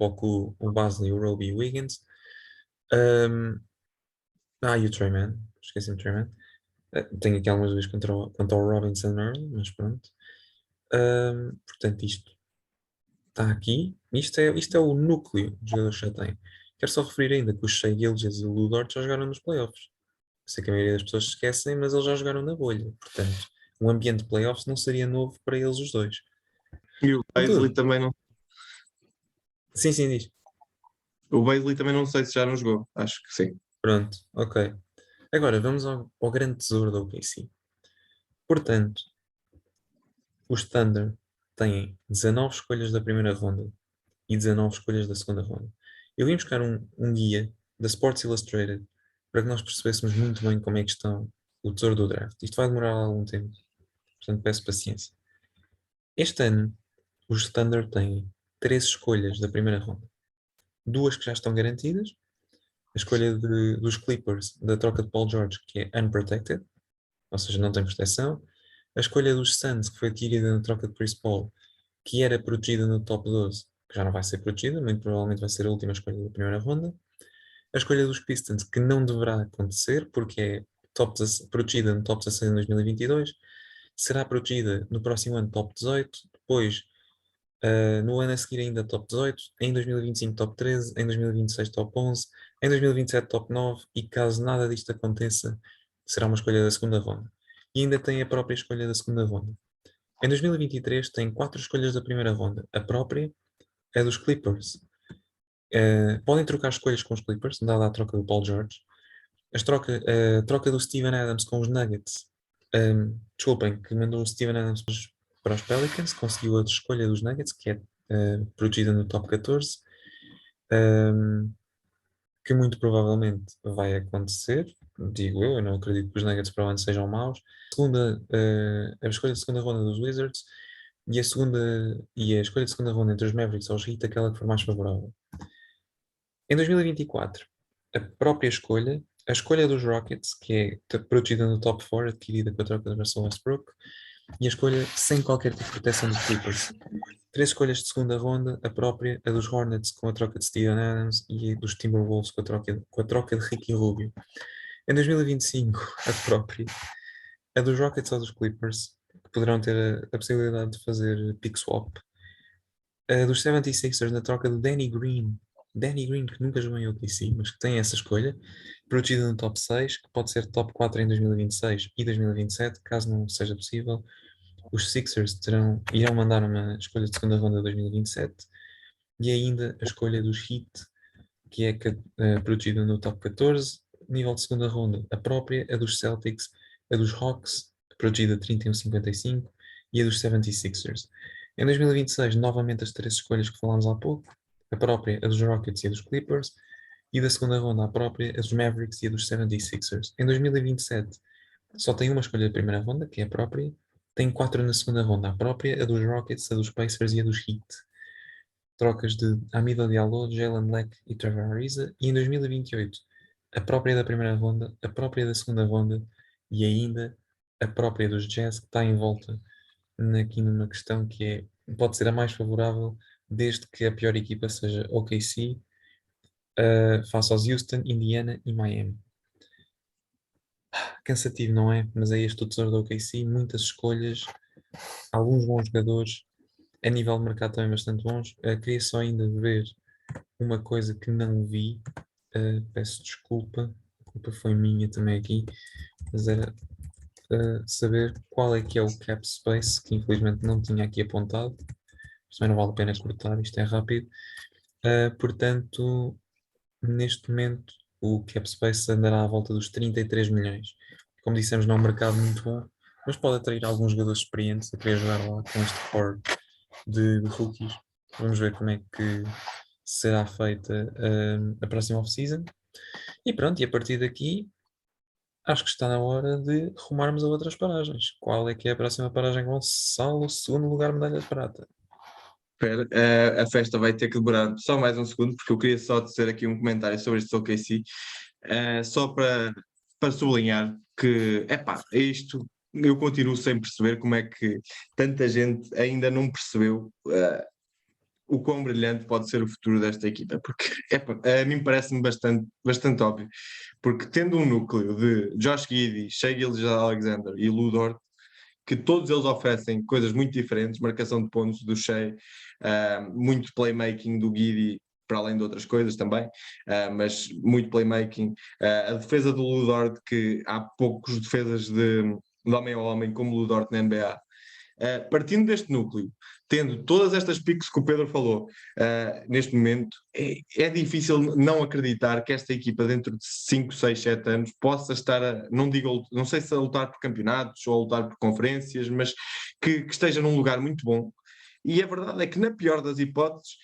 Bazley, o Roby e o Wiggins. E o Trey Mann. Esqueci-me do Trey Mann. Tenho aqui algumas vezes contra o Robinson Earl, mas pronto. Portanto, isto está aqui. Isto é o núcleo de jogadores que já tem. Quero só referir ainda que o Shai Gilgeous e o Lu Dort já jogaram nos playoffs. Sei que a maioria das pessoas se esquecem, mas eles já jogaram na bolha. Portanto, o ambiente de playoffs não seria novo para eles os dois. E o Bazley Contudo, também não. sim, sim, diz. O Bazley também não sei se já não jogou. Acho que sim. Pronto, ok. Agora vamos ao grande tesouro da OKC. Portanto, os Thunder têm 19 escolhas da primeira ronda e 19 escolhas da segunda ronda. Eu vim buscar um guia da Sports Illustrated para que nós percebêssemos muito bem como é que estão o tesouro do draft. Isto vai demorar algum tempo, portanto peço paciência. Este ano, os Thunder têm 3 escolhas da primeira ronda. 2 que já estão garantidas. A escolha dos Clippers da troca de Paul George, que é unprotected, ou seja, não tem proteção. A escolha dos Suns, que foi adquirida na troca de Chris Paul, que era protegida no top 12, que já não vai ser protegida, muito provavelmente vai ser a última escolha da primeira ronda. A escolha dos Pistons, que não deverá acontecer, porque é protegida no top 16 em 2022, será protegida no próximo ano top 18, depois no ano a seguir ainda top 18, em 2025 top 13, em 2026 top 11, em 2027 top 9 e caso nada disto aconteça, será uma escolha da segunda ronda. E ainda tem a própria escolha da segunda ronda. Em 2023 tem 4 escolhas da primeira ronda. A própria é dos Clippers. Podem trocar escolhas com os Clippers, dada a troca do Paul George. A troca do Steven Adams com os Nuggets. Desculpem, que mandou o Steven Adams para os Pelicans, conseguiu a escolha dos Nuggets, que é protegida no top 14, um, que muito provavelmente vai acontecer, digo eu não acredito que os Nuggets provavelmente sejam maus. A escolha de segunda ronda dos Wizards e a escolha de segunda ronda entre os Mavericks ou os Heat, aquela que for mais favorável. Em 2024, a escolha dos Rockets, que é protegida no top 4, adquirida com a troca de Russell Westbrook, e a escolha sem qualquer tipo de proteção dos Clippers. Três escolhas de segunda ronda, a própria, a dos Hornets com a troca de Steven Adams e a dos Timberwolves com a troca de Ricky Rubio. Em 2025, a própria, a dos Rockets ou dos Clippers, que poderão ter a possibilidade de fazer pick swap. A dos 76ers na troca do Danny Green. Danny Green, que nunca jogou em OKC, mas que tem essa escolha, protegida no top 6, que pode ser top 4 em 2026 e 2027, caso não seja possível. Os Sixers irão mandar uma escolha de segunda ronda de 2027 e ainda a escolha dos Heat, que é protegida no top 14, nível de segunda ronda, a própria, a dos Celtics, a dos Hawks, protegida 31-55, e a dos 76ers. Em 2026, novamente as três escolhas que falámos há pouco, a própria, a dos Rockets e a dos Clippers, e da segunda ronda a própria, a dos Mavericks e a dos 76ers. Em 2027, só tem uma escolha da primeira ronda, que é a própria, tem quatro na segunda ronda, a própria, a dos Rockets, a dos Pacers e a dos Heat. Trocas de Amida Diallo, Jalen Leck e Trevor Ariza. E em 2028, a própria da primeira ronda, a própria da segunda ronda e ainda a própria dos Jazz, que está em volta aqui numa questão que pode ser a mais favorável, desde que a pior equipa seja OKC, face aos Houston, Indiana e Miami. Cansativo, não é? Mas é este o tesouro da OKC, muitas escolhas, alguns bons jogadores, a nível de mercado também bastante bons. Queria só ainda ver uma coisa que não vi, peço desculpa, a culpa foi minha também aqui, mas era saber qual é que é o cap space, que infelizmente não tinha aqui apontado, também não vale a pena cortar, isto é rápido. Portanto, neste momento, o cap space andará à volta dos 33 milhões. Como dissemos, não é um mercado muito bom, mas pode atrair alguns jogadores experientes a querer jogar lá com este core de rookies. Vamos ver como é que será feita a próxima off-season. E pronto, e a partir daqui, acho que está na hora de rumarmos a outras paragens. Qual é que é a próxima paragem, Gonçalo? Segundo lugar, medalha de prata. Espera, a festa vai ter que demorar só mais um segundo, porque eu queria só dizer aqui um comentário sobre este OKC, só para sublinhar que, epá, isto eu continuo sem perceber como é que tanta gente ainda não percebeu o quão brilhante pode ser o futuro desta equipa, porque epá, a mim parece-me bastante óbvio, porque tendo um núcleo de Josh Giddey, Shai Gilgeous-Alexander e Lu Dort, que todos eles oferecem coisas muito diferentes, marcação de pontos do Shea, muito playmaking do Giddey, para além de outras coisas também, mas muito playmaking. A defesa do Ludort, que há poucos defesas de homem a homem como o Ludort na NBA. Partindo deste núcleo, tendo todas estas picos que o Pedro falou neste momento, é difícil não acreditar que esta equipa dentro de 5, 6, 7 anos possa estar não sei se a lutar por campeonatos ou a lutar por conferências, mas que esteja num lugar muito bom. E a verdade é que na pior das hipóteses,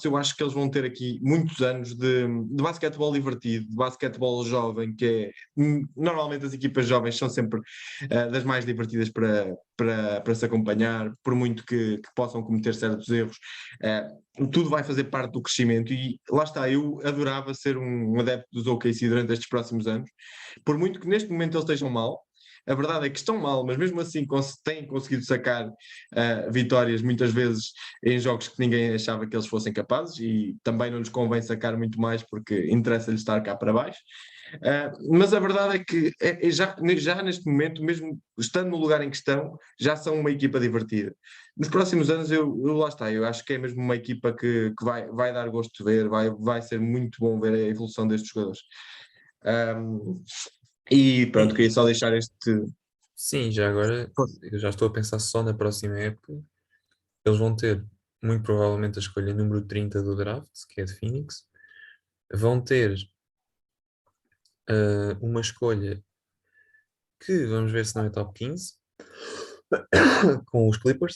eu acho que eles vão ter aqui muitos anos de basquetebol divertido, de basquetebol jovem, que é normalmente as equipas jovens são sempre das mais divertidas para se acompanhar, por muito que possam cometer certos erros. Tudo vai fazer parte do crescimento e lá está, eu adorava ser um adepto dos OKC durante estes próximos anos, por muito que neste momento eles estejam mal. A verdade é que estão mal, mas mesmo assim têm conseguido sacar vitórias muitas vezes em jogos que ninguém achava que eles fossem capazes, e também não lhes convém sacar muito mais porque interessa-lhes estar cá para baixo. Mas a verdade é que já neste momento, mesmo estando no lugar em que estão, já são uma equipa divertida. Nos próximos anos, lá está, eu acho que é mesmo uma equipa que vai dar gosto de ver, vai ser muito bom ver a evolução destes jogadores. E pronto, Sim, queria só deixar este. sim, já agora eu já estou a pensar só na próxima época. Eles vão ter muito provavelmente a escolha número 30 do draft, que é de Phoenix. Vão ter uma escolha que vamos ver se não é top 15 com os Clippers.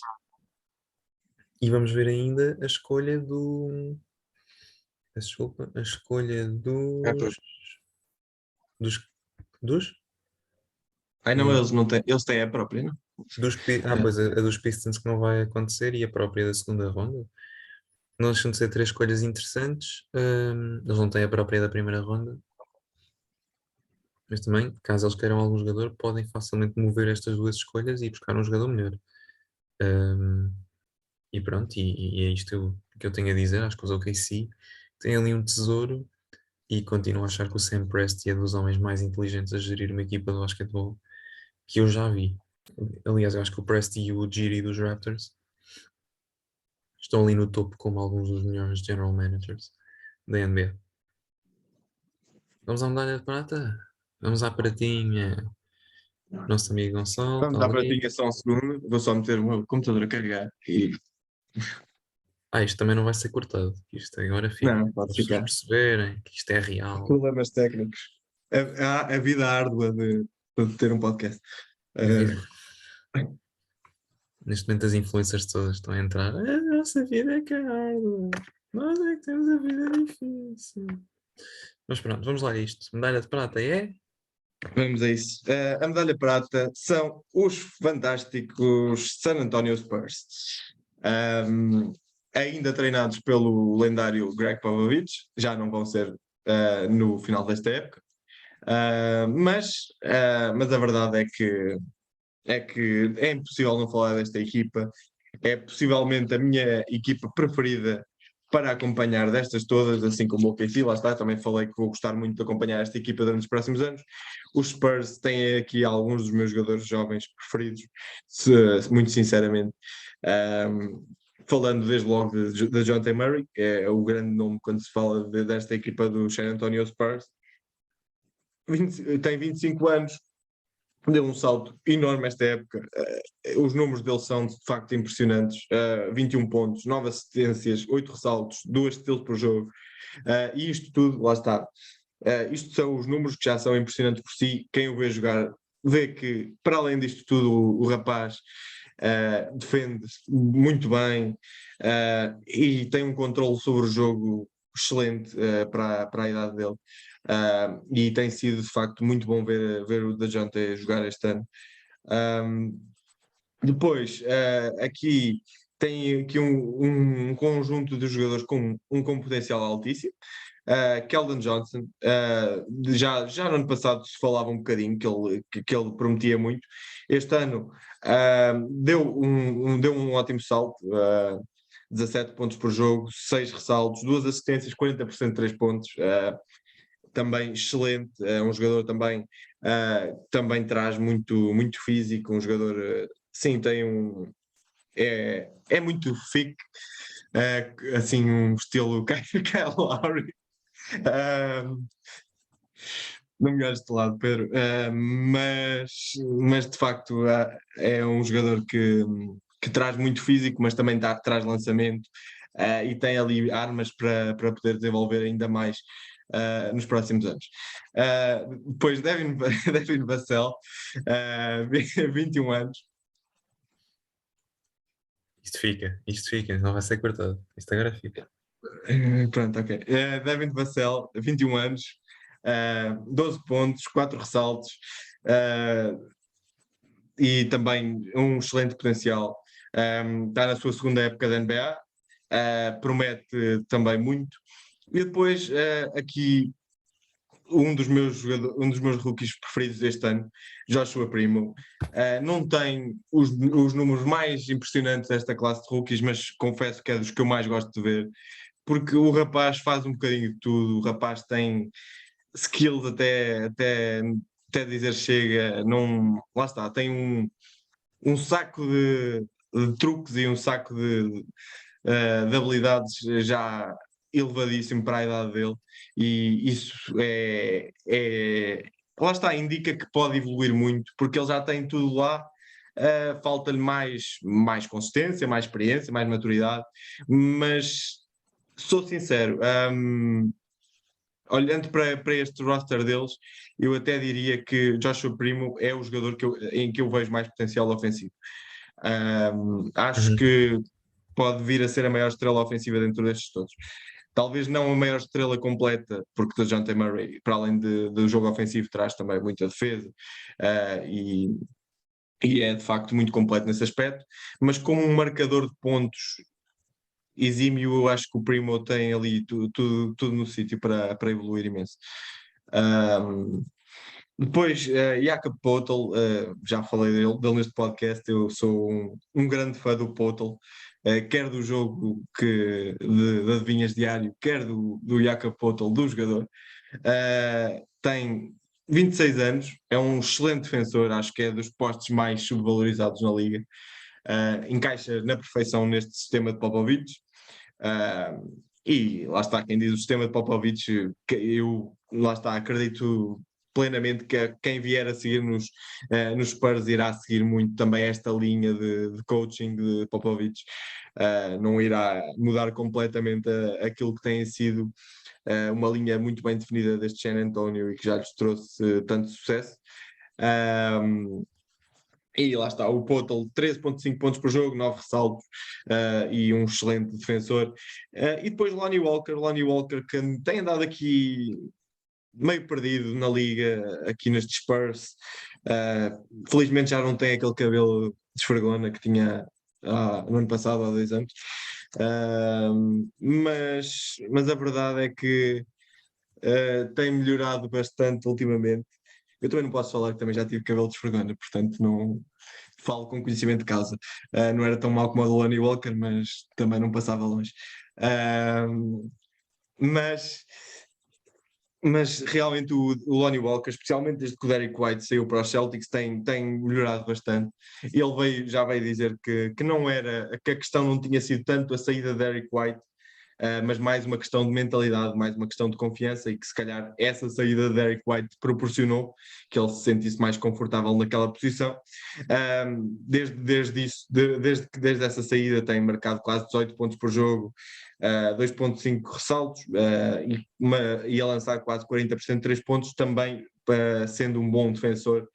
E vamos ver ainda a escolha do. Peço desculpa, a escolha É por- dos, dos, Ai não, dos, eles não têm, eles têm a própria, não? É. pois a dos Pistons que não vai acontecer e a própria da segunda ronda. Não deixam de ser três escolhas interessantes. Eles não têm a própria da primeira ronda, mas também, caso eles queiram algum jogador, podem facilmente mover estas duas escolhas e buscar um jogador melhor. Hum, e pronto, e é isto que eu tenho a dizer. Acho que os OKC têm ali um tesouro e continuo a achar que o Sam Presti é dos homens mais inteligentes a gerir uma equipa de basquetebol que eu já vi. Aliás, eu acho que o Presti e o Giri dos Raptors estão ali no topo como alguns dos melhores general managers da NBA. Vamos à medalha de prata? Vamos à pratinha. Nosso amigo Gonçalo Vamos está à ali. pratinha só um segundo, vou só meter o meu computador a carregar e Isto também não vai ser cortado. Isto agora fica. não, Para pode as pessoas ficar. perceberem que isto é real. Problemas técnicos. A vida árdua de ter um podcast. A vida- Uh, Neste momento as influencers todas estão a entrar. A nossa vida é carro. Nós é que temos a vida difícil. Mas pronto, vamos lá a isto. Medalha de prata é? Vamos a isso. A medalha prata são os fantásticos San Antonio Spurs. Um, Ainda treinados pelo lendário Greg Popovich, já não vão ser no final desta época. Mas a verdade é que é impossível não falar desta equipa. É possivelmente a minha equipa preferida para acompanhar destas todas, assim como o OKC, lá está, também falei que vou gostar muito de acompanhar esta equipa durante os próximos anos. Os Spurs têm aqui alguns dos meus jogadores jovens preferidos, muito sinceramente. Falando desde logo de John T. Murray, que é o grande nome quando se fala desta equipa do San Antonio Spurs. Tem 25 anos, deu um salto enorme esta época. Os números dele são de facto impressionantes. 21 pontos, 9 assistências, 8 ressaltos, 2 steals por jogo. E isto tudo, lá está. Isto são os números que já são impressionantes por si. Quem o vê jogar vê que, para além disto tudo, o rapaz defende muito bem e tem um controle sobre o jogo excelente para a idade dele. E tem sido de facto muito bom ver o Dejounte jogar este ano. Depois, aqui tem aqui um conjunto de jogadores com potencial altíssimo. Keldon Johnson, já no ano passado se falava um bocadinho que ele prometia muito. Este ano deu um ótimo salto, 17 pontos por jogo, 6 ressaltos, 2 assistências, 40% de 3 pontos. Também excelente, é um jogador também traz muito físico, um jogador, sim, tem é muito thick, assim, um estilo Kyle Lowry. Não me olhes de lado, Pedro, mas de facto é um jogador que traz muito físico, mas também traz lançamento e tem ali armas para poder desenvolver ainda mais nos próximos anos. Depois Devin Vassell, 21 anos. Isto fica, não vai ser cortado. Isto agora fica. Pronto, ok. Devin Vassell, 21 anos, 12 pontos, 4 ressaltos e também um excelente potencial. Está na sua segunda época da NBA, promete também muito. E depois aqui um dos meus rookies preferidos deste ano, Joshua Primo. Não tem os números mais impressionantes desta classe de rookies, mas confesso que é dos que eu mais gosto de ver, porque o rapaz faz um bocadinho de tudo, o rapaz tem skills até dizer chega, não, lá está, tem um saco de truques e um saco de habilidades já elevadíssimo para a idade dele, e isso lá está, indica que pode evoluir muito, porque ele já tem tudo lá, falta-lhe mais consistência, mais experiência, mais maturidade, mas sou sincero, olhando para este roster deles, eu até diria que Joshua Primo é o jogador em que eu vejo mais potencial ofensivo. Acho Uhum. que pode vir a ser a maior estrela ofensiva dentro destes todos. Talvez não a maior estrela completa, porque o DeJounte Murray, para além do jogo ofensivo, traz também muita defesa e é de facto muito completo nesse aspecto, mas como um marcador de pontos exímio, eu acho que o Primo tem ali tudo no sítio para evoluir imenso. Depois, Jakob Poeltl, já falei dele neste podcast, eu sou um grande fã do Poeltl, quer do jogo de adivinhas diário, quer do Jakob Poeltl, do jogador. Tem 26 anos, é um excelente defensor, acho que é dos postos mais subvalorizados na liga. Encaixa na perfeição neste sistema de Popovich. E lá está, quem diz o sistema de Popovich, eu lá está, acredito plenamente que quem vier a seguir nos Spurs irá seguir muito também esta linha de coaching de Popovich. Não irá mudar completamente aquilo que tem sido uma linha muito bem definida deste San Antonio e que já lhes trouxe tanto sucesso. E lá está, o Poeltl, 13,5 pontos por jogo, 9 ressaltos e um excelente defensor. E depois Lonnie Walker que tem andado aqui meio perdido na liga, aqui nestes Spurs. Felizmente já não tem aquele cabelo de esfregona que tinha no ano passado, há 2 anos. Mas a verdade é que tem melhorado bastante ultimamente. Eu também não posso falar que também já tive cabelo de esfregona, portanto não falo com conhecimento de causa. Não era tão mau como o do Lonnie Walker, mas também não passava longe. Mas realmente o Lonnie Walker, especialmente desde que o Derrick White saiu para os Celtics, tem melhorado bastante. Ele já veio dizer que não era, que a questão não tinha sido tanto a saída de Derrick White, mas mais uma questão de mentalidade, mais uma questão de confiança, e que se calhar essa saída de Derrick White proporcionou que ele se sentisse mais confortável naquela posição. Desde essa saída tem marcado quase 18 pontos por jogo, 2,5 ressaltos e a lançar quase 40% de 3 pontos, também sendo um bom defensor,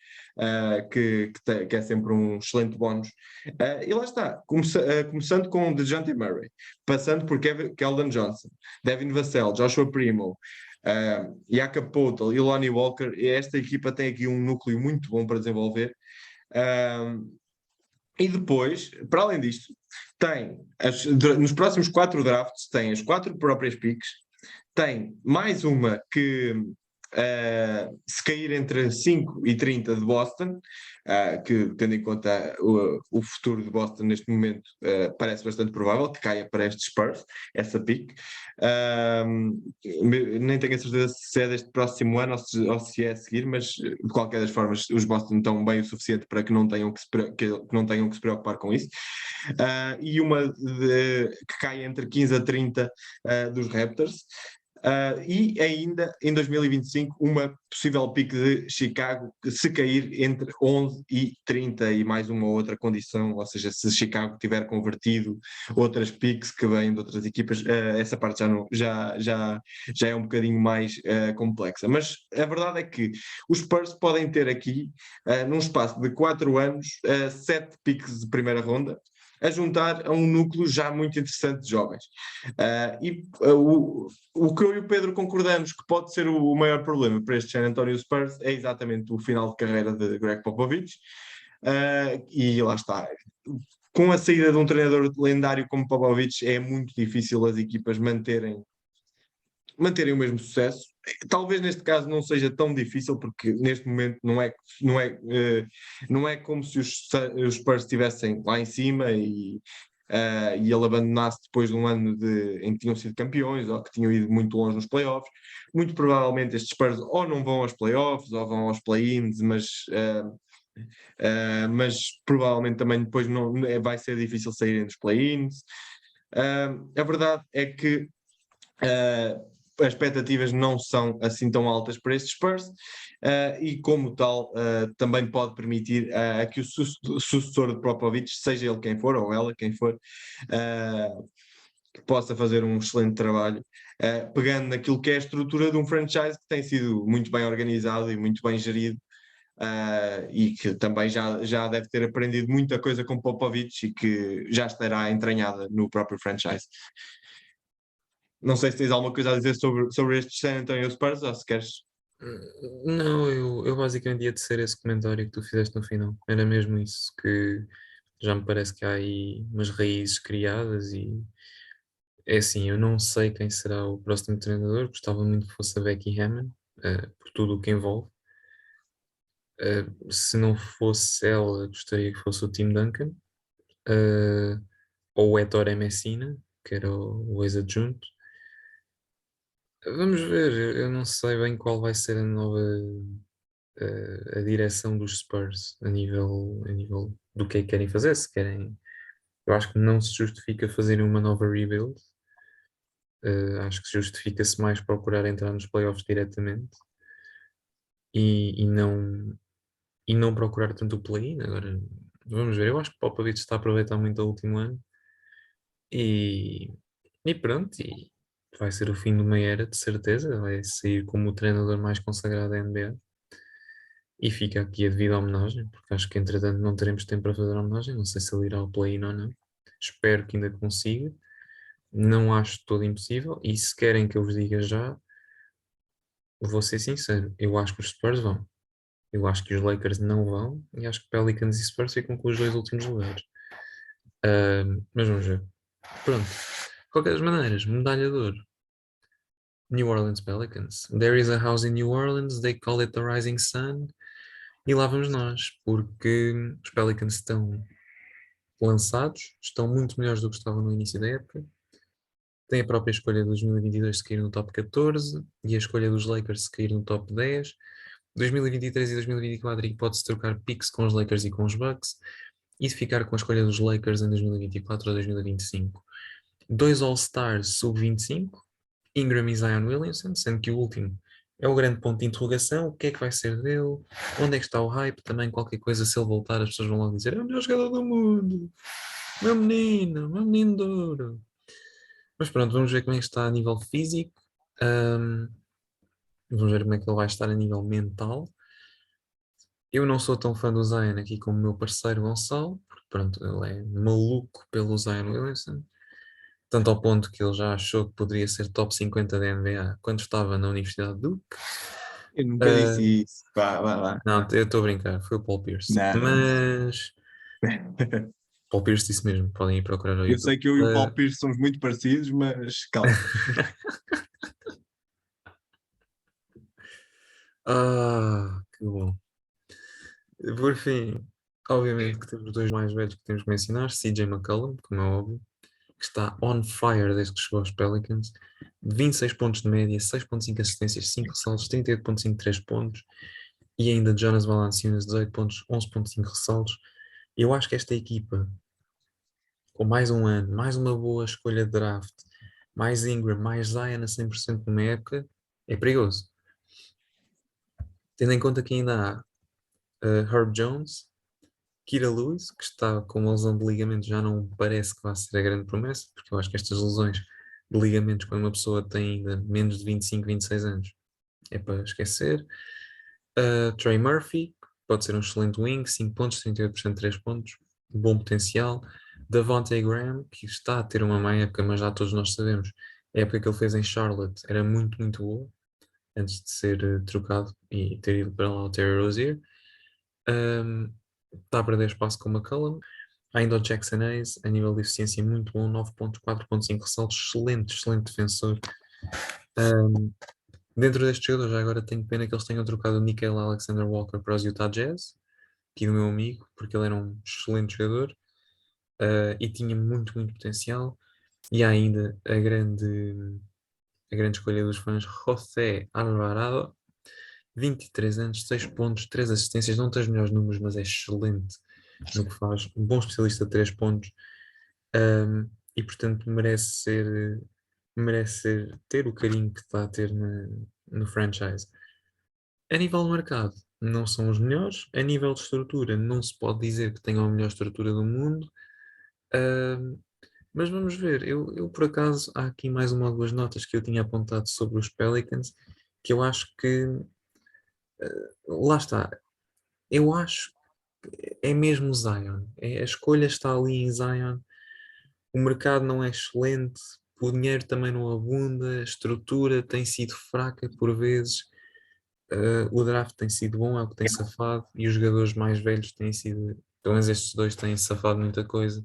que é sempre um excelente bónus. E lá está, começando com DeJounte Murray, passando por Keldon Johnson, Devin Vassell, Joshua Primo, Jakob Poeltl e Lonnie Walker. Esta equipa tem aqui um núcleo muito bom para desenvolver. E depois, para além disto, nos próximos 4 drafts, tem as 4 próprias picks, tem mais uma que, se cair entre 5 e 30 de Boston, que tendo em conta o futuro de Boston neste momento, parece bastante provável que caia para estes Spurs, essa pick. Nem tenho a certeza se é deste próximo ano ou se é a seguir, mas de qualquer das formas os Boston estão bem o suficiente para que não tenham que se preocupar com isso. E uma que cai entre 15 a 30 dos Raptors. E ainda em 2025 uma possível pick de Chicago que, se cair entre 11 e 30 e mais uma ou outra condição, ou seja, se Chicago tiver convertido outras picks que vêm de outras equipas, essa parte já é um bocadinho mais complexa. Mas a verdade é que os Spurs podem ter aqui, num espaço de 4 anos, 7 picks de primeira ronda, a juntar a um núcleo já muito interessante de jovens. O que eu e o Pedro concordamos que pode ser o maior problema para este San Antonio Spurs é exatamente o final de carreira de Greg Popovich. E lá está. Com a saída de um treinador lendário como Popovich, é muito difícil as equipas manterem o mesmo sucesso. Talvez neste caso não seja tão difícil, porque neste momento não é como se os Spurs estivessem lá em cima e ele abandonasse depois de um ano em que tinham sido campeões ou que tinham ido muito longe nos playoffs. Muito provavelmente estes Spurs ou não vão aos playoffs ou vão aos play-ins, mas provavelmente também depois vai ser difícil saírem dos play-ins. A verdade é que as expectativas não são assim tão altas para estes Spurs, e como tal também pode permitir a que o sucessor de Popovich, seja ele quem for, ou ela quem for, que possa fazer um excelente trabalho, pegando naquilo que é a estrutura de um franchise que tem sido muito bem organizado e muito bem gerido, e que também já deve ter aprendido muita coisa com Popovich e que já estará entranhada no próprio franchise. Não sei se tens alguma coisa a dizer sobre estes San Antonio Spurs, ou se queres. Não, eu basicamente ia tecer esse comentário que tu fizeste no final. Era mesmo isso, que já me parece que há aí umas raízes criadas e é assim, eu não sei quem será o próximo treinador, gostava muito que fosse a Becky Hammon, por tudo o que envolve. Se não fosse ela, gostaria que fosse o Tim Duncan, uh, ou o Ettore Messina, que era o ex-adjunto. Vamos ver, eu não sei bem qual vai ser a nova a direção dos Spurs a nível do que é que querem fazer, se querem. Eu acho que não se justifica fazerem uma nova rebuild. Acho que justifica-se mais procurar entrar nos playoffs diretamente e não procurar tanto o play-in. Agora, vamos ver. Eu acho que o Popovich está a aproveitar muito o último ano e, e pronto. E vai ser o fim de uma era, de certeza. Vai sair como o treinador mais consagrado da NBA. E fica aqui a devida homenagem, porque acho que entretanto não teremos tempo para fazer a homenagem. Não sei se ele irá ao play-in ou não. Espero que ainda consiga. Não acho todo impossível. E se querem que eu vos diga já, vou ser sincero. Eu acho que os Spurs vão. Eu acho que os Lakers não vão. E acho que Pelicans e Spurs ficam com os dois últimos lugares. Mas vamos ver. Pronto. De qualquer das maneiras, medalha de ouro. New Orleans Pelicans. There is a house in New Orleans. They call it the Rising Sun. E lá vamos nós, porque os Pelicans estão lançados, estão muito melhores do que estavam no início da época. Tem a própria escolha de 2022 de cair no top 14 e a escolha dos Lakers de cair no top 10. 2023 e 2024 pode-se trocar picks com os Lakers e com os Bucks e ficar com a escolha dos Lakers em 2024 ou 2025. Dois All-Stars sub-25, Ingram e Zion Williamson, sendo que o último é o grande ponto de interrogação. O que é que vai ser dele? Onde é que está o hype? Também qualquer coisa, se ele voltar, as pessoas vão logo dizer: é o melhor jogador do mundo, meu menino de ouro. Mas pronto, vamos ver como é que está a nível físico. Ahm, Vamos ver como é que ele vai estar a nível mental. Eu não sou tão fã do Zion aqui como o meu parceiro Gonçalo, porque pronto, ele é maluco pelo Zion Williamson, tanto ao ponto que ele já achou que poderia ser top 50 da NBA quando estava na Universidade de Duke. Eu nunca Ah, disse isso. Vá, vá, vá. não, eu estou a brincar, foi o Paul Pierce. Não, não, não. Mas Paul Pierce disse mesmo, podem ir procurar ao Eu YouTube. sei que eu e o Paulo Pires somos muito parecidos, mas calma. Que bom. Por fim, obviamente que temos dois mais velhos que temos que mencionar, CJ McCollum, como é óbvio, que está on fire desde que chegou aos Pelicans, 26 pontos de média, 6,5 assistências, 5 ressaltos, 38,5 3 pontos, e ainda Jonas Valanciunas, 18 pontos, 11,5 ressaltos. Eu acho que esta equipa, com mais um ano, mais uma boa escolha de draft, mais Ingram, mais Zion a 100% numa época, é perigoso. Tendo em conta que ainda há Herb Jones, Kira Lewis, que está com uma lesão de ligamento, já não parece que vai ser a grande promessa, porque eu acho que estas lesões de ligamentos, quando uma pessoa tem ainda menos de 25, 26 anos, é para esquecer. Trey Murphy, que pode ser um excelente wing, 5 pontos, 38% de 3 pontos, bom potencial. Davonte Graham, que está a ter uma má época, mas já todos nós sabemos, a época que ele fez em Charlotte era muito, muito boa, antes de ser trocado e ter ido para lá o Terry Rozier. Um, Está a perder espaço com o McCollum. Ainda o Jackson Hayes, a nível de eficiência, muito bom, 9 pontos, 4,5 ressaltos, excelente, excelente defensor. Um, Dentro destes jogadores, já agora tenho pena que eles tenham trocado o Nickel Alexander Walker para os Utah Jazz, aqui do meu amigo, porque ele era um excelente jogador, e tinha muito, muito potencial. E há ainda a grande escolha dos fãs, José Alvarado, 23 anos, 6 pontos, 3 assistências, não tem os melhores números, mas é excelente no que faz, um bom especialista de 3 pontos, e portanto merece ser merece ter o carinho que está a ter no franchise. A nível de mercado, não são os melhores. A nível de estrutura, não se pode dizer que tenham a melhor estrutura do mundo. Ahm, mas vamos ver. Eu, por acaso, há aqui mais uma ou duas notas que eu tinha apontado sobre os Pelicans, que eu acho que, lá está, eu acho que é mesmo Zion. A escolha está ali em Zion. O mercado não é excelente, o dinheiro também não abunda, a estrutura tem sido fraca por vezes. O draft tem sido bom, é o que tem safado, e os jogadores mais velhos têm sido, pelo menos estes dois têm safado muita coisa.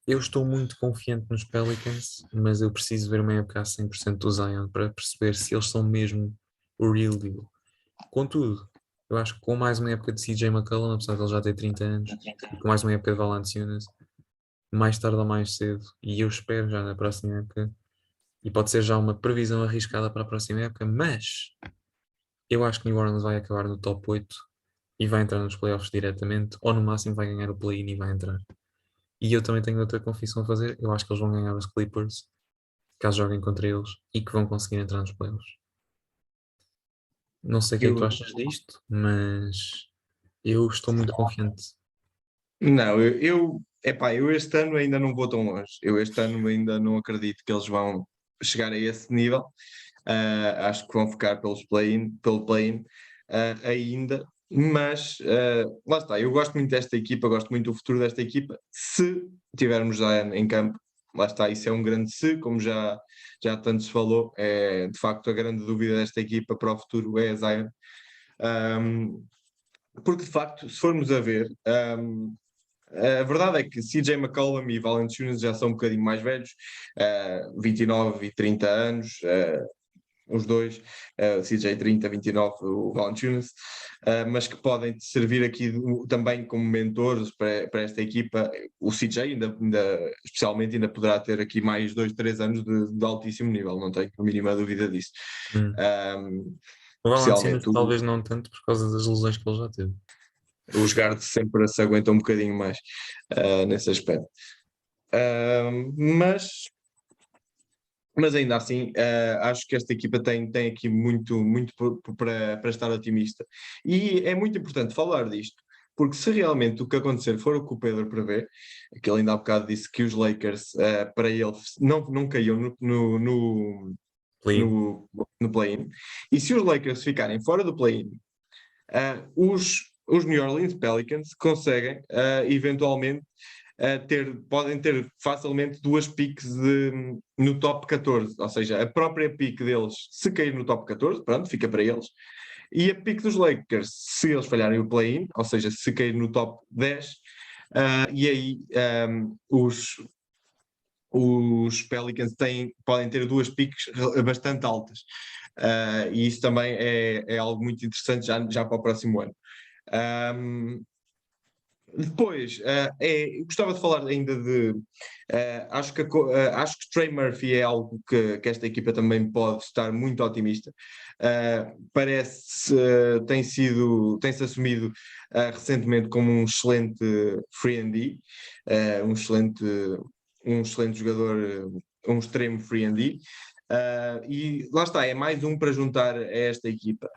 Eu estou muito confiante nos Pelicans, mas eu preciso ver uma época a 100% do Zion para perceber se eles são mesmo o real deal. Contudo, eu acho que com mais uma época de CJ McCollum, apesar de ele já ter 30 anos, e com mais uma época de Valanciunas, mais tarde ou mais cedo, e eu espero já na próxima época, e pode ser já uma previsão arriscada para a próxima época, mas eu acho que New Orleans vai acabar no top 8 e vai entrar nos playoffs diretamente, ou no máximo vai ganhar o play-in e vai entrar. E eu também tenho outra confissão a fazer, eu acho que eles vão ganhar os Clippers, caso joguem contra eles, e que vão conseguir entrar nos playoffs. Não sei o que é que tu Eu, achas disto, mas eu estou muito confiante. não, eu este ano ainda não vou tão longe. Eu este ano ainda não acredito que eles vão chegar a esse nível. Acho que vão ficar pelo play-in ainda. Mas lá está, eu gosto muito desta equipa, gosto muito do futuro desta equipa. Se tivermos Zion em campo, lá está, isso é um grande se, como já tanto se falou. É de facto a grande dúvida desta equipa para o futuro é a Zion. Um, Porque de facto, se formos a ver, a verdade é que CJ McCollum e Valanciunas já são um bocadinho mais velhos, 29 e 30 anos, os dois, CJ 30, 29, o Valanciunas, mas que podem servir aqui também como mentores para esta equipa. O CJ especialmente ainda poderá ter aqui mais 2, 3 anos de altíssimo nível, não tenho a mínima dúvida disso. Hum. Um, O Valanciunas Especialmente talvez não tanto por causa das lesões que ele já teve. os guards sempre se aguentam um bocadinho mais nesse aspecto. Mas ainda assim, acho que esta equipa tem aqui muito para estar otimista. E é muito importante falar disto, porque se realmente o que acontecer for o que o Pedro prevê, que ele ainda há bocado disse que os Lakers, para ele, não caíam Play-in. no play-in, e se os Lakers ficarem fora do play-in, os New Orleans Pelicans conseguem eventualmente podem ter facilmente duas piques no top 14, ou seja, a própria pique deles, se cair no top 14, pronto, fica para eles, e a pique dos Lakers, se eles falharem o play-in, ou seja, se cair no top 10, e aí os Pelicans podem ter duas piques bastante altas. E isso também é algo muito interessante já para o próximo ano. Um, Depois, gostava de falar ainda acho que Trey Murphy é algo que esta equipa também pode estar muito otimista. Parece, tem-se assumido recentemente como um excelente free and D, um excelente jogador, um extremo free and D. E lá está, é mais um para juntar a esta equipa.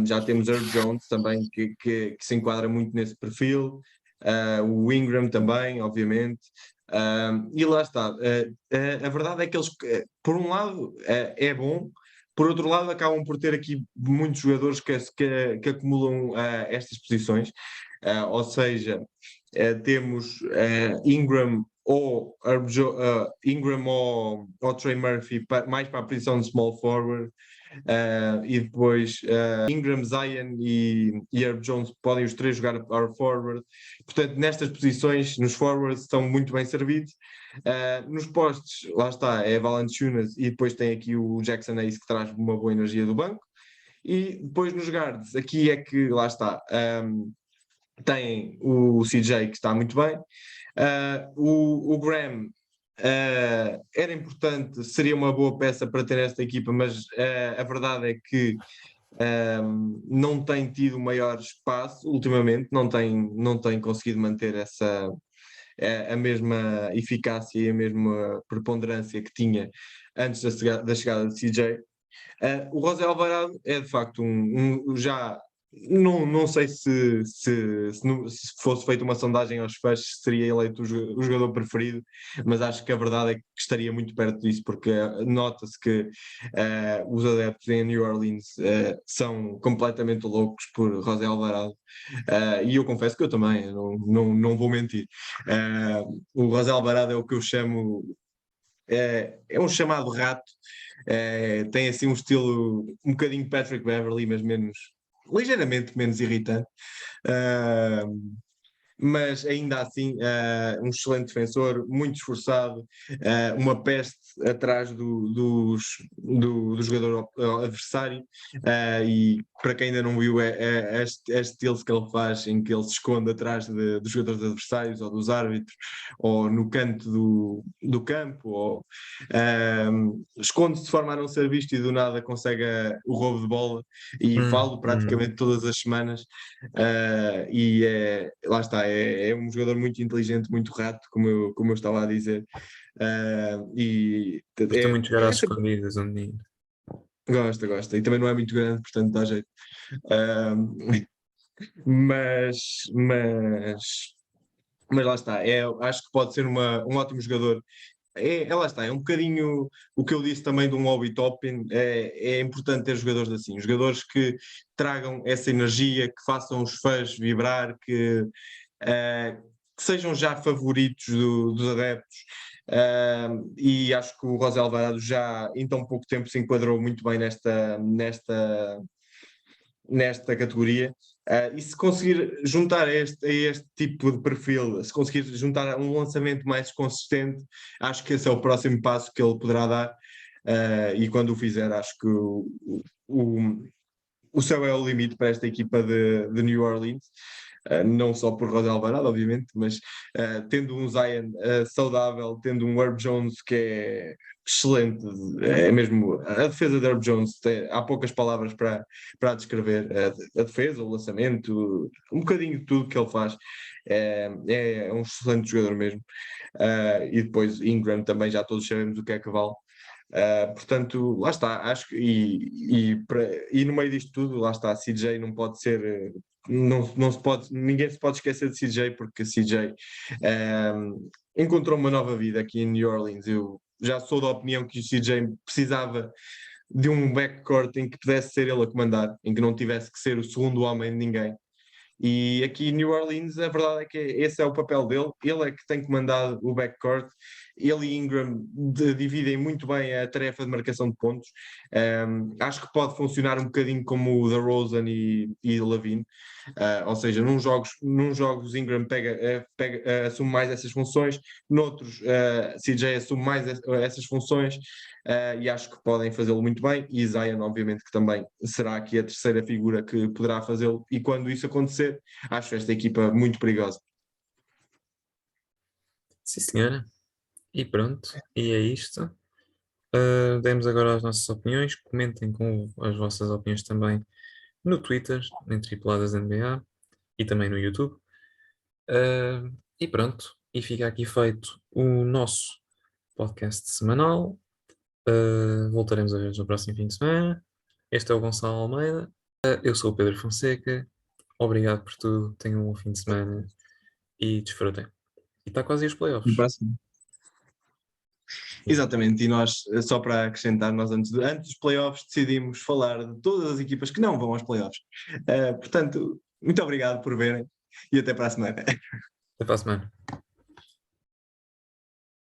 Já temos Herb Jones também, que se enquadra muito nesse perfil, o Ingram também, obviamente. E lá está. A verdade é que eles, por um lado, é bom, por outro lado, acabam por ter aqui muitos jogadores que acumulam estas posições. Ou seja, temos Ingram ou Trey Murphy mais para a posição de small forward. E depois Ingram, Zion e Herb Jones podem os três jogar power forward. Portanto, nestas posições, nos forwards, estão muito bem servidos. Nos postes, lá está, é Valanciunas e depois tem aqui o Jackson Hayes que traz uma boa energia do banco. E depois nos guards, aqui é que, lá está, tem o CJ que está muito bem. O Graham era importante, seria uma boa peça para ter esta equipa, mas a verdade é que não tem tido maior espaço ultimamente, não tem conseguido manter a mesma eficácia e a mesma preponderância que tinha antes da chegada de CJ. O José Alvarado é de facto já. Não sei se fosse feita uma sondagem aos fãs seria eleito o jogador preferido, mas acho que a verdade é que estaria muito perto disso, porque nota-se que os adeptos em New Orleans são completamente loucos por José Alvarado, e eu confesso que eu também, não vou mentir. O José Alvarado é o que eu chamo, é um chamado rato. Tem assim um estilo um bocadinho Patrick Beverley, mas ligeiramente menos irritante. Uh, mas ainda assim, um excelente defensor, muito esforçado, uma peste atrás do jogador adversário, e para quem ainda não viu, as steals que ele faz, em que ele se esconde atrás dos jogadores adversários ou dos árbitros, ou no canto do campo, ou esconde-se de forma a não ser visto e do nada consegue o roubo de bola, e falo praticamente todas as semanas, e lá está, é um jogador muito inteligente, muito rato, como eu estava a dizer. Gosta muito de jogar às escondidas, um menino. Gosta. E também não é muito grande, portanto dá jeito. Mas lá está, acho que pode ser um ótimo jogador. Lá está, é um bocadinho o que eu disse também de um Obi Toppin. É importante ter jogadores assim, jogadores que tragam essa energia, que façam os fãs vibrar, que sejam já favoritos dos adeptos. E acho que o José Alvarado já em tão pouco tempo se enquadrou muito bem nesta categoria. E se conseguir juntar a este tipo de perfil, se conseguir juntar um lançamento mais consistente, acho que esse é o próximo passo que ele poderá dar. E quando o fizer, acho que o céu é o limite para esta equipa de New Orleans. Não só por José Alvarado, obviamente, mas tendo um Zion saudável, tendo um Herb Jones que é excelente, é mesmo a defesa de Herb Jones, há poucas palavras para descrever a defesa, o lançamento, um bocadinho de tudo que ele faz. É um excelente jogador mesmo. E depois Ingram também, já todos sabemos o que é que vale. Portanto, lá está, acho que e no meio disto tudo, lá está, CJ não pode ser, ninguém se pode esquecer de CJ, porque CJ encontrou uma nova vida aqui em New Orleans. Eu já sou da opinião que o CJ precisava de um backcourt em que pudesse ser ele a comandar, em que não tivesse que ser o segundo homem de ninguém. E aqui em New Orleans a verdade é que esse é o papel dele, ele é que tem comandado o backcourt, ele e Ingram dividem muito bem a tarefa de marcação de pontos. Acho que pode funcionar um bocadinho como o DeRozan e Lavine, ou seja, num jogos Ingram assume mais essas funções, noutros CJ assume mais essas funções. E acho que podem fazê-lo muito bem, e Zion obviamente que também será aqui a terceira figura que poderá fazê-lo, e quando isso acontecer, acho esta equipa muito perigosa. Sim, senhora. E pronto, e é isto. Demos agora as nossas opiniões. Comentem com as vossas opiniões também no Twitter, em Tripuladas NBA e também no YouTube. E pronto, e fica aqui feito o nosso podcast semanal. Voltaremos a ver no próximo fim de semana. Este é o Gonçalo Almeida. Eu sou o Pedro Fonseca. Obrigado por tudo. Tenham um bom fim de semana e desfrutem. E está quase aí os playoffs. Exatamente, e nós, só para acrescentar, nós antes dos playoffs decidimos falar de todas as equipas que não vão aos playoffs. Portanto, muito obrigado por verem e até para a semana. Até para a semana.